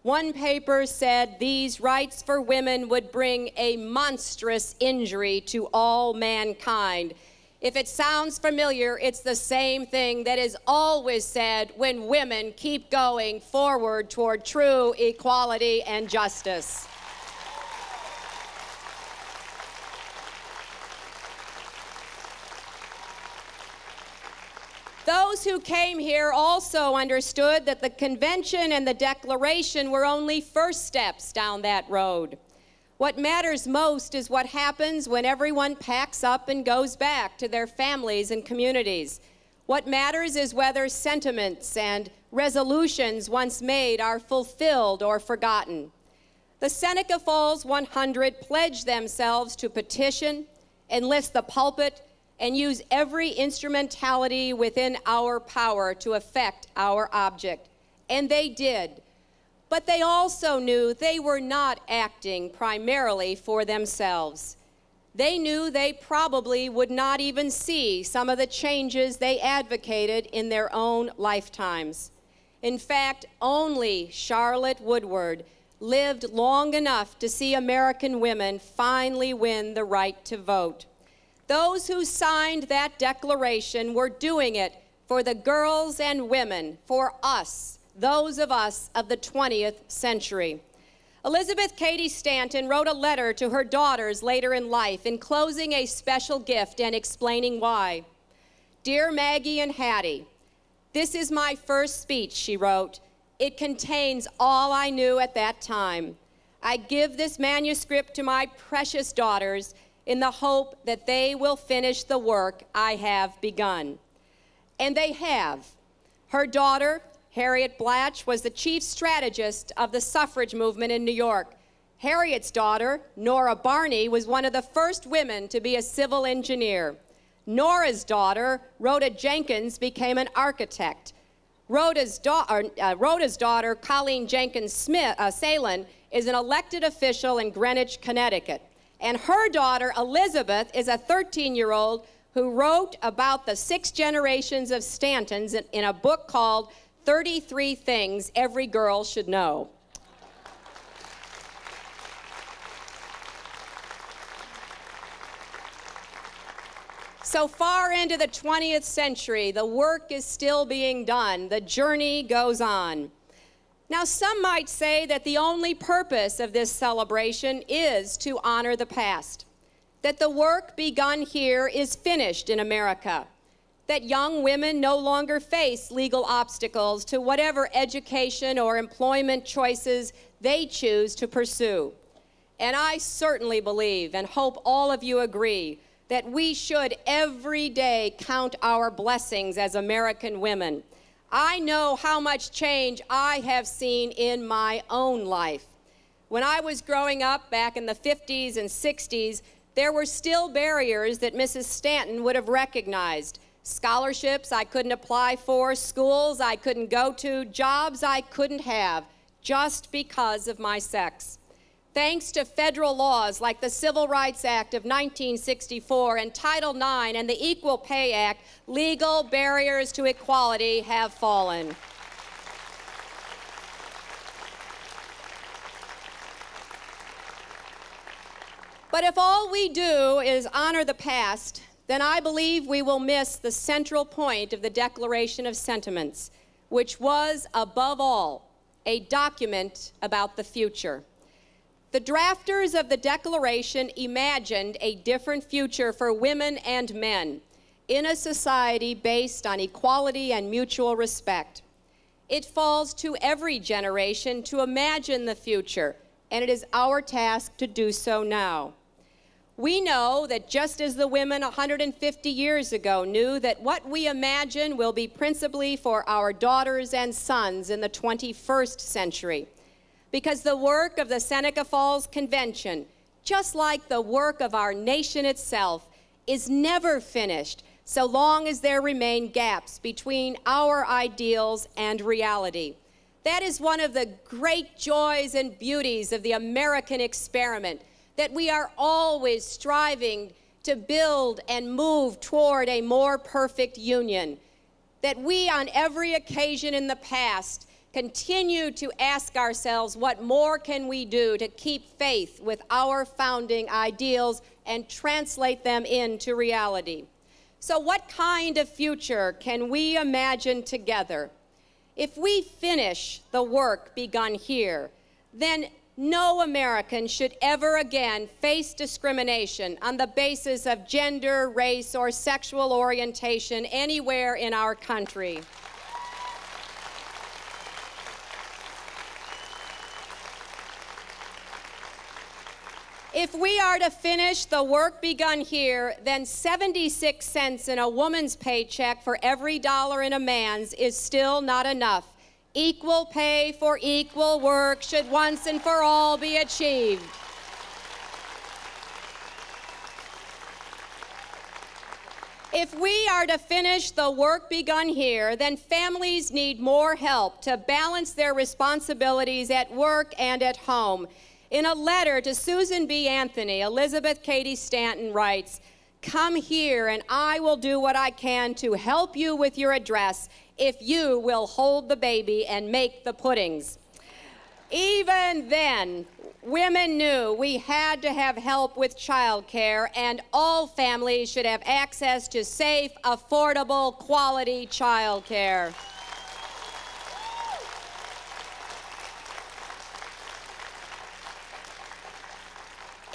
One paper said these rights for women would bring a monstrous injury to all mankind. If it sounds familiar, it's the same thing that is always said when women keep going forward toward true equality and justice. Those who came here also understood that the convention and the declaration were only first steps down that road. What matters most is what happens when everyone packs up and goes back to their families and communities. What matters is whether sentiments and resolutions once made are fulfilled or forgotten. The Seneca Falls 100 pledged themselves to petition, enlist the pulpit, and use every instrumentality within our power to effect our object. And they did. But they also knew they were not acting primarily for themselves. They knew they probably would not even see some of the changes they advocated in their own lifetimes. In fact, only Charlotte Woodward lived long enough to see American women finally win the right to vote. Those who signed that declaration were doing it for the girls and women, for us, those of us of the 20th century. Elizabeth Cady Stanton wrote a letter to her daughters later in life, enclosing a special gift and explaining why. Dear Maggie and Hattie, this is my first speech, she wrote. It contains all I knew at that time. I give this manuscript to my precious daughters in the hope that they will finish the work I have begun. And they have. Her daughter, Harriet Blatch, was the chief strategist of the suffrage movement in New York. Harriet's daughter, Nora Barney, was one of the first women to be a civil engineer. Nora's daughter, Rhoda Jenkins, became an architect. Rhoda's daughter, Colleen Jenkins Salin, is an elected official in Greenwich, Connecticut. And her daughter, Elizabeth, is a 13-year-old who wrote about the 6 generations of Stantons in a book called 33 Things Every Girl Should Know. So far into the 20th century, the work is still being done. The journey goes on. Now, some might say that the only purpose of this celebration is to honor the past. that the work begun here is finished in America, that young women no longer face legal obstacles to whatever education or employment choices they choose to pursue. And I certainly believe, and hope all of you agree, that we should every day count our blessings as American women. I know how much change I have seen in my own life. When I was growing up back in the 50s and 60s, there were still barriers that Mrs. Stanton would have recognized. Scholarships I couldn't apply for, schools I couldn't go to, jobs I couldn't have, just because of my sex. Thanks to federal laws like the Civil Rights Act of 1964 and Title IX and the Equal Pay Act, legal barriers to equality have fallen. But if all we do is honor the past, then I believe we will miss the central point of the Declaration of Sentiments, which was, above all, a document about the future. The drafters of the Declaration imagined a different future for women and men in a society based on equality and mutual respect. It falls to every generation to imagine the future, and it is our task to do so now. We know that just as the women 150 years ago knew that what we imagine will be principally for our daughters and sons in the 21st century, because the work of the Seneca Falls Convention, just like the work of our nation itself, is never finished so long as there remain gaps between our ideals and reality. That is one of the great joys and beauties of the American experiment, that we are always striving to build and move toward a more perfect union, that we on every occasion in the past continue to ask ourselves what more can we do to keep faith with our founding ideals and translate them into reality. So what kind of future can we imagine together? If we finish the work begun here, then no American should ever again face discrimination on the basis of gender, race, or sexual orientation anywhere in our country. If we are to finish the work begun here, then 76 cents in a woman's paycheck for every dollar in a man's is still not enough. Equal pay for equal work should once and for all be achieved. If we are to finish the work begun here, then families need more help to balance their responsibilities at work and at home. In a letter to Susan B. Anthony, Elizabeth Cady Stanton writes, "Come here and I will do what I can to help you with your address if you will hold the baby and make the puddings." Even then, women knew we had to have help with childcare, and all families should have access to safe, affordable, quality childcare.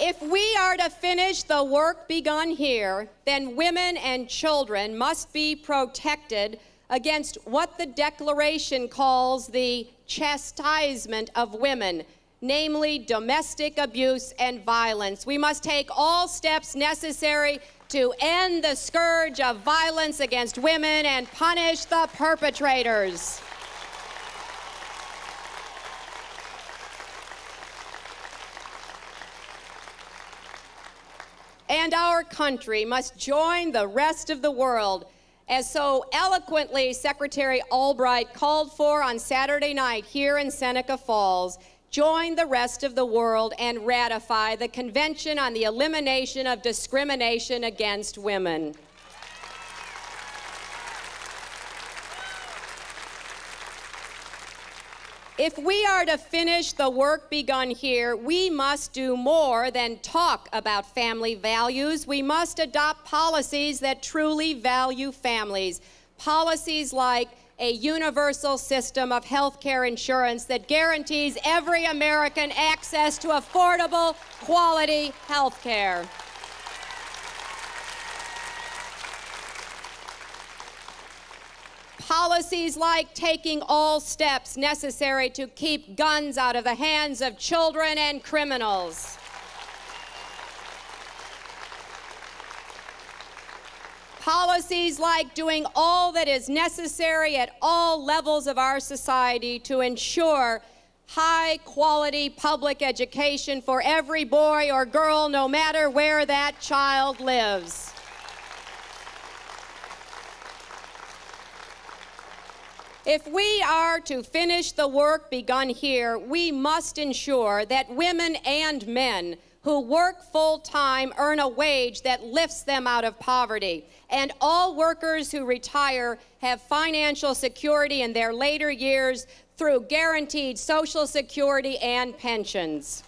If we are to finish the work begun here, then women and children must be protected against what the Declaration calls the chastisement of women, namely domestic abuse and violence. We must take all steps necessary to end the scourge of violence against women and punish the perpetrators. And our country must join the rest of the world, as so eloquently Secretary Albright called for on Saturday night here in Seneca Falls, join the rest of the world and ratify the Convention on the Elimination of Discrimination Against Women. If we are to finish the work begun here, we must do more than talk about family values. We must adopt policies that truly value families. Policies like a universal system of health care insurance that guarantees every American access to affordable, quality health care. policies like taking all steps necessary to keep guns out of the hands of children and criminals. Policies like doing all that is necessary at all levels of our society to ensure high-quality public education for every boy or girl, no matter where that child lives. If we are to finish the work begun here, we must ensure that women and men who work full-time earn a wage that lifts them out of poverty, and all workers who retire have financial security in their later years through guaranteed Social Security and pensions.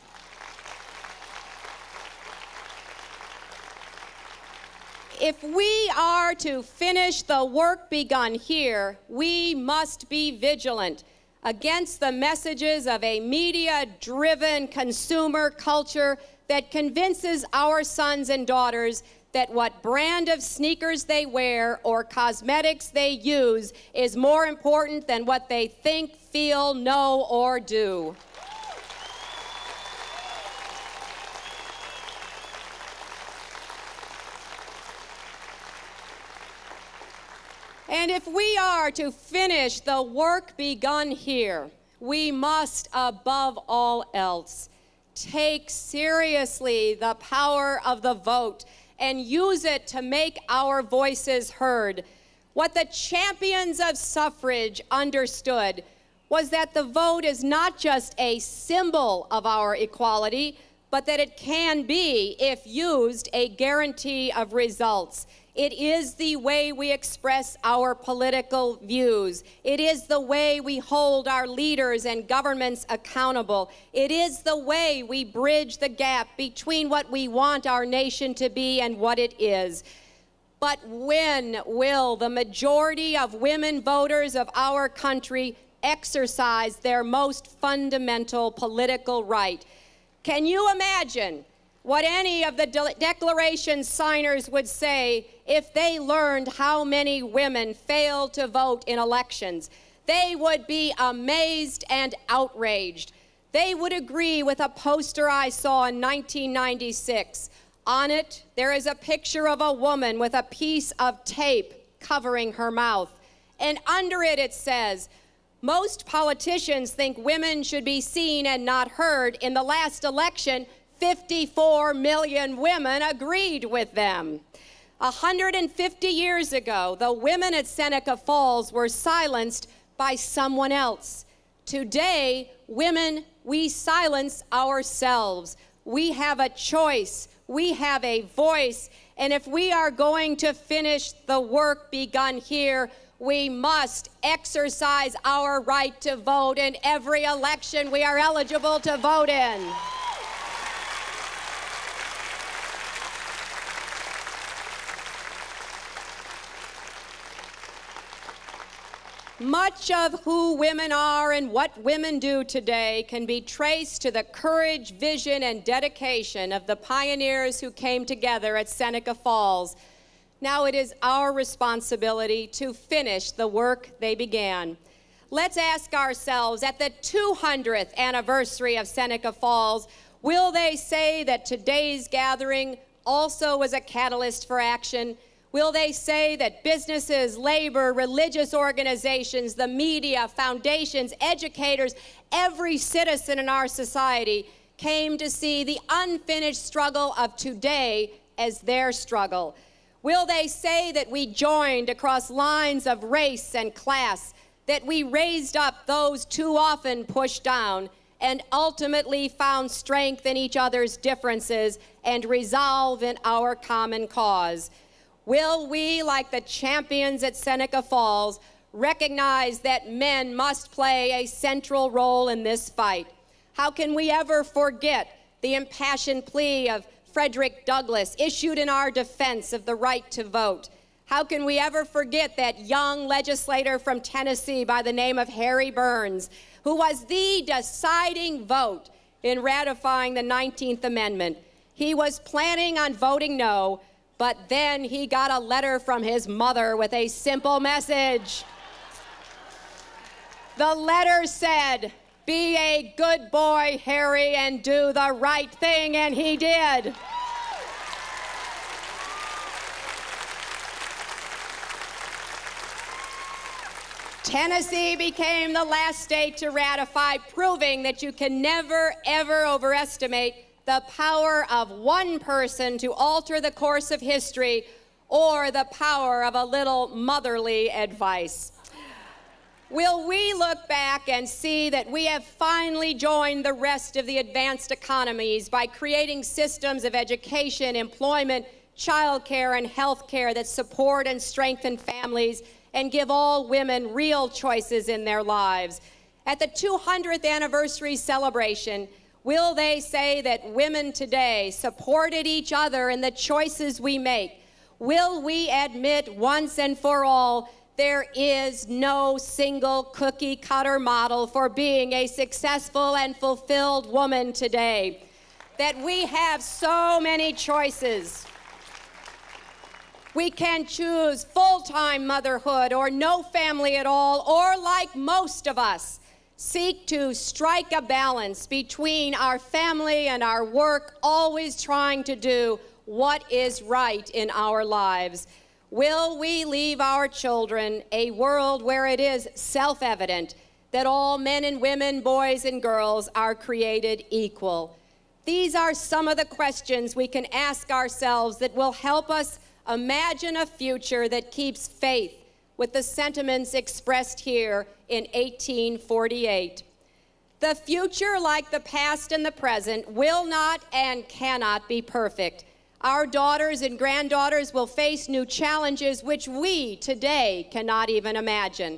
If we are to finish the work begun here, we must be vigilant against the messages of a media-driven consumer culture that convinces our sons and daughters that what brand of sneakers they wear or cosmetics they use is more important than what they think, feel, know, or do. And if we are to finish the work begun here, we must, above all else, take seriously the power of the vote and use it to make our voices heard. What the champions of suffrage understood was that the vote is not just a symbol of our equality, but that it can be, if used, a guarantee of results. It is the way we express our political views. It is the way we hold our leaders and governments accountable. It is the way we bridge the gap between what we want our nation to be and what it is. But when will the majority of women voters of our country exercise their most fundamental political right? Can you imagine what any of the Declaration signers would say if they learned how many women failed to vote in elections? They would be amazed and outraged. They would agree with a poster I saw in 1996. On it, there is a picture of a woman with a piece of tape covering her mouth. And under it, it says, "Most politicians think women should be seen and not heard. In the last election, 54 million women agreed with them." 150 years ago, the women at Seneca Falls were silenced by someone else. Today, women, we silence ourselves. We have a choice. We have a voice. And if we are going to finish the work begun here, we must exercise our right to vote in every election we are eligible to vote in. Much of who women are and what women do today can be traced to the courage, vision, and dedication of the pioneers who came together at Seneca Falls. Now it is our responsibility to finish the work they began. Let's ask ourselves, at the 200th anniversary of Seneca Falls, will they say that today's gathering also was a catalyst for action? Will they say that businesses, labor, religious organizations, the media, foundations, educators, every citizen in our society came to see the unfinished struggle of today as their struggle? Will they say that we joined across lines of race and class, that we raised up those too often pushed down, and ultimately found strength in each other's differences and resolve in our common cause? Will we, like the champions at Seneca Falls, recognize that men must play a central role in this fight? How can we ever forget the impassioned plea of Frederick Douglass issued in our defense of the right to vote? How can we ever forget that young legislator from Tennessee by the name of Harry Burns, who was the deciding vote in ratifying the 19th Amendment? He was planning on voting no, but then he got a letter from his mother with a simple message. The letter said, "Be a good boy, Harry, and do the right thing," and he did. Tennessee became the last state to ratify, proving that you can never, ever overestimate the power of one person to alter the course of history, or the power of a little motherly advice. Will we look back and see that we have finally joined the rest of the advanced economies by creating systems of education, employment, childcare, and health care that support and strengthen families and give all women real choices in their lives? At the 200th anniversary celebration, will they say that women today supported each other in the choices we make? Will we admit once and for all there is no single cookie-cutter model for being a successful and fulfilled woman today? That we have so many choices. We can choose full-time motherhood or no family at all, or like most of us, seek to strike a balance between our family and our work, always trying to do what is right in our lives. Will we leave our children a world where it is self-evident that all men and women, boys and girls are created equal? These are some of the questions we can ask ourselves that will help us imagine a future that keeps faith with the sentiments expressed here in 1848. The future, like the past and the present, will not and cannot be perfect. Our daughters and granddaughters will face new challenges which we today cannot even imagine.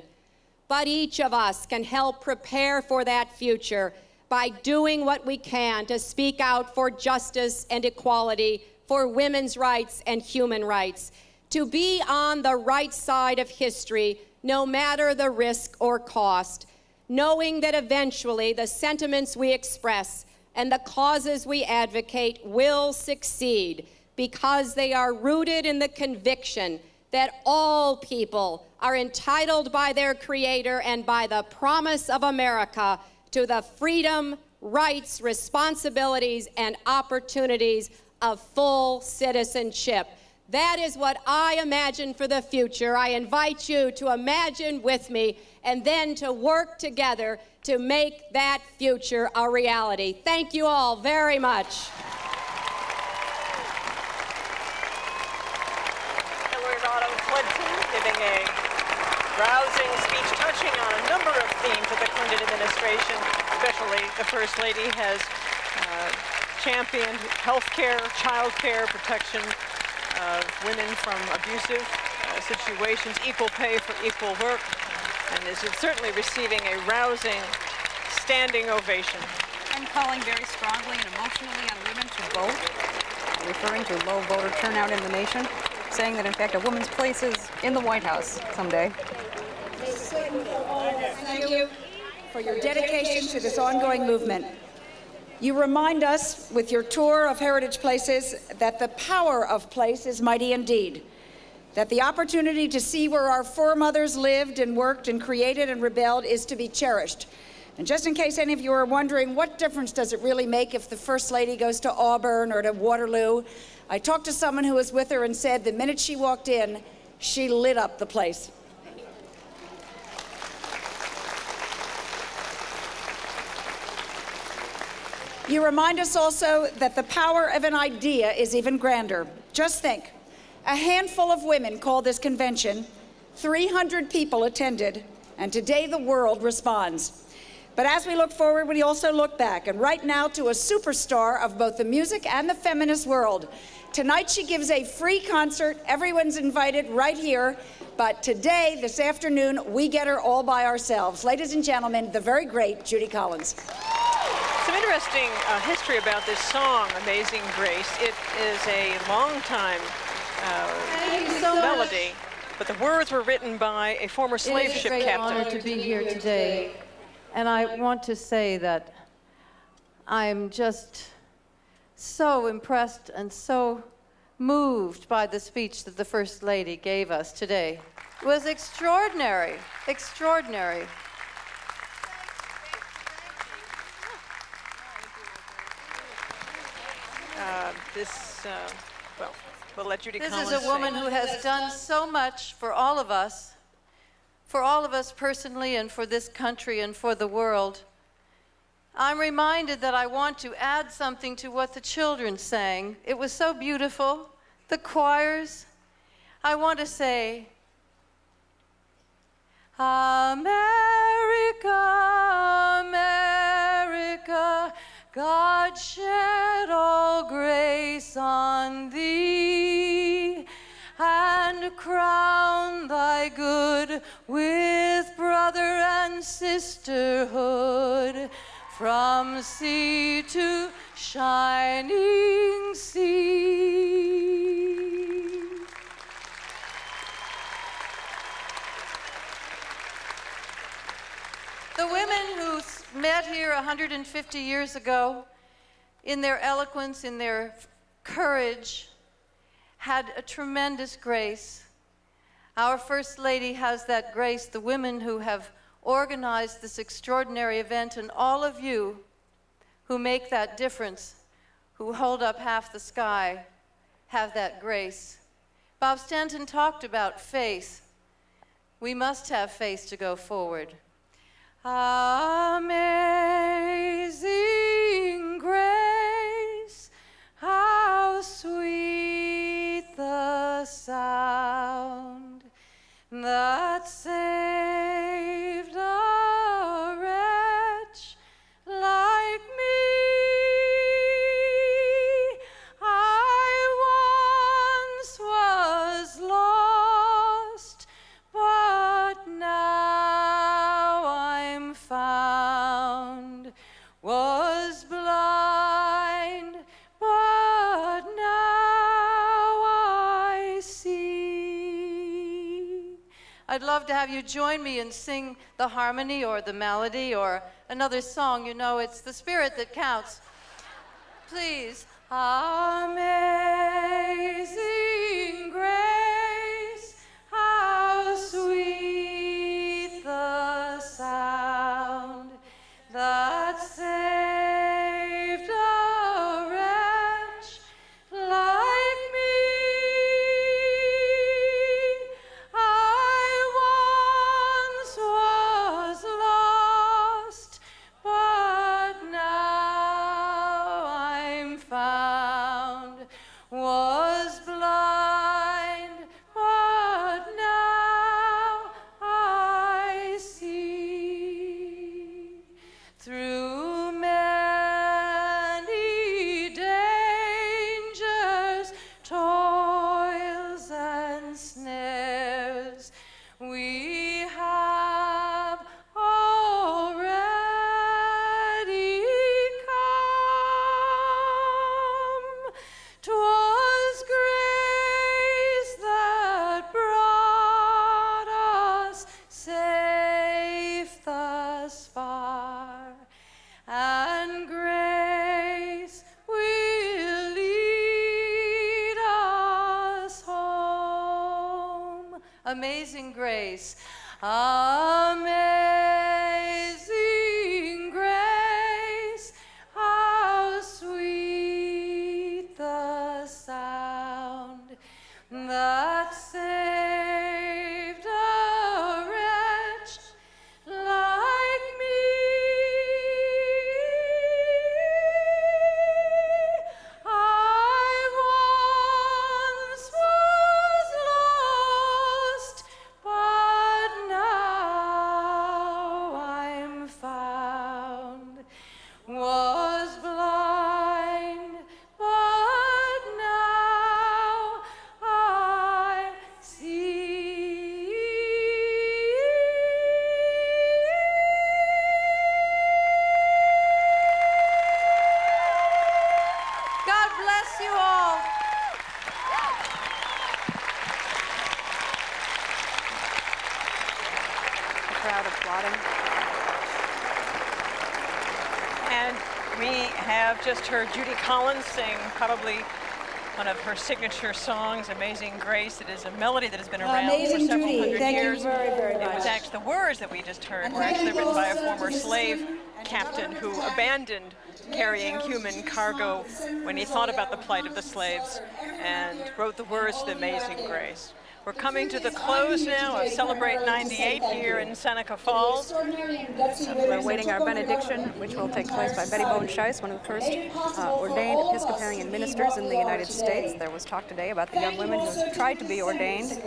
But each of us can help prepare for that future by doing what we can to speak out for justice and equality, for women's rights and human rights, to be on the right side of history, no matter the risk or cost, knowing that eventually the sentiments we express and the causes we advocate will succeed because they are rooted in the conviction that all people are entitled by their Creator and by the promise of America to the freedom, rights, responsibilities, and opportunities of full citizenship. That is what I imagine for the future. I invite you to imagine with me and then to work together to make that future a reality. Thank you all very much. Rodham Clinton giving a rousing speech touching on a number of themes of the Clinton administration, especially the First Lady has championed health care, child care, protection of women from abusive situations, equal pay for equal work, and is certainly receiving a rousing standing ovation. And calling very strongly and emotionally on women to vote, referring to low voter turnout in the nation, saying that in fact a woman's place is in the White House someday. Thank you for your dedication to this ongoing movement. You remind us with your tour of heritage places that the power of place is mighty indeed, that the opportunity to see where our foremothers lived and worked and created and rebelled is to be cherished. And just in case any of you are wondering, what difference does it really make if the First Lady goes to Auburn or to Waterloo? I talked to someone who was with her and said the minute she walked in, she lit up the place. You remind us also that the power of an idea is even grander. Just think, a handful of women called this convention, 300 people attended, and today the world responds. But as we look forward, we also look back, and right now to a superstar of both the music and the feminist world. Tonight she gives a free concert. Everyone's invited right here. But today, this afternoon, we get her all by ourselves. Ladies and gentlemen, the very great Judy Collins. Some interesting history about this song, Amazing Grace. It is a long-time melody, but the words were written by a former slave ship captain. It is a great honor to be here today, and I want to say that I'm just so impressed and so moved by the speech that the First Lady gave us today. It was extraordinary, extraordinary. this, well, we'll let Judy Collins This is a woman sing. who has done so much for all of us personally and for this country and for the world. I'm reminded that I want to add something to what the children sang. It was so beautiful. The choirs. I want to say, America, America, God shed all grace on thee, and crown thy good with brother and sisterhood, from sea to shining sea. The women who met here 150 years ago, in their eloquence, in their courage, had a tremendous grace. Our First Lady has that grace. The women who have organized this extraordinary event, and all of you who make that difference, who hold up half the sky, have that grace. Bob Stanton talked about faith. We must have faith to go forward. Amazing grace, how sweet the sound that saved a wretch like me. I once was lost, but now I'm found. Was blind, but now I see. I'd love to have you join me and sing the harmony or the melody or another song. You know, it's the spirit that counts. Please. Amazing grace, how sweet the sound that saved a wretch like me. I once was lost, but now I'm found. Was blind, but now I see. Through many dangers, toils and snares, we have already come. 'Twas grace that brought us safe thus far, and grace will lead us home. Amazing grace. Amazing grace, how sweet the sound that saved a wretch like me. I once was lost, but now I'm found. Was blind, but now I see. God bless you all. The crowd applauding. And we have just heard Judy Collins sing probably one of her signature songs, Amazing Grace. It is a melody that has been around Amazing for several Judy. hundred Thank you years. very, very It was much. actually, the words that we just heard were actually written by a former slave captain who abandoned carrying human cargo when he thought about the plight of the slaves and wrote the words to the Amazing Grace. We're coming to the close now of Celebrate 98 here in Seneca Falls. We're awaiting our benediction, which will take place by Betty Bowen Scheiss, one of the first ordained Episcopalian ministers in the United States. There was talk today about the young women who tried to be ordained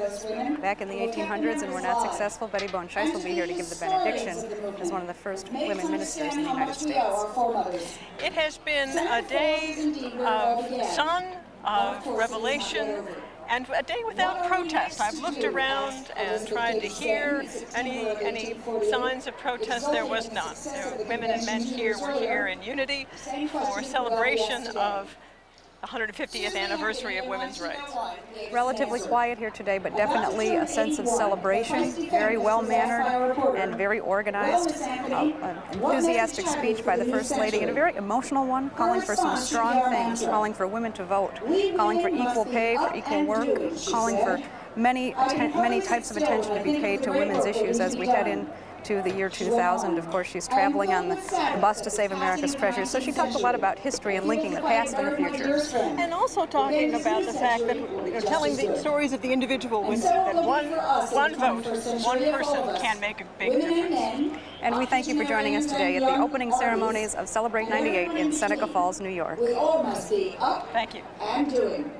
back in the 1800s and were not successful. Betty Bowen Scheiss will be here to give the benediction as one of the first women ministers in the United States. It has been a day of sun, of revelation, and a day without protest. I've looked around and tried to hear any signs of protest. There was none. Women and men here were here in unity for celebration of the 150th anniversary of women's rights. Relatively quiet here today, but definitely a sense of celebration. Very well-mannered and very organized. An enthusiastic speech by the First Lady, and a very emotional one, calling for some strong things, calling for women to vote, calling for equal pay, for equal work, calling for many types of attention to be paid to women's issues as we head in to the year 2000. Of course, she's traveling on the bus to save America's treasures. So she talked a lot about history and linking the past and the future. And also talking about the fact that, telling the stories of the individual women, that one vote, one person can make a big difference. And we thank you for joining us today at the opening ceremonies of Celebrate 98 in Seneca Falls, New York. We all must be up Thank you. and doing,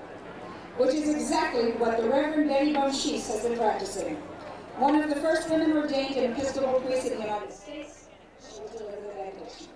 which is exactly what the Reverend Betty Bowen Scheiss has been practicing. One of the first women ordained in Episcopal priests in the United States, she will deliver the benediction.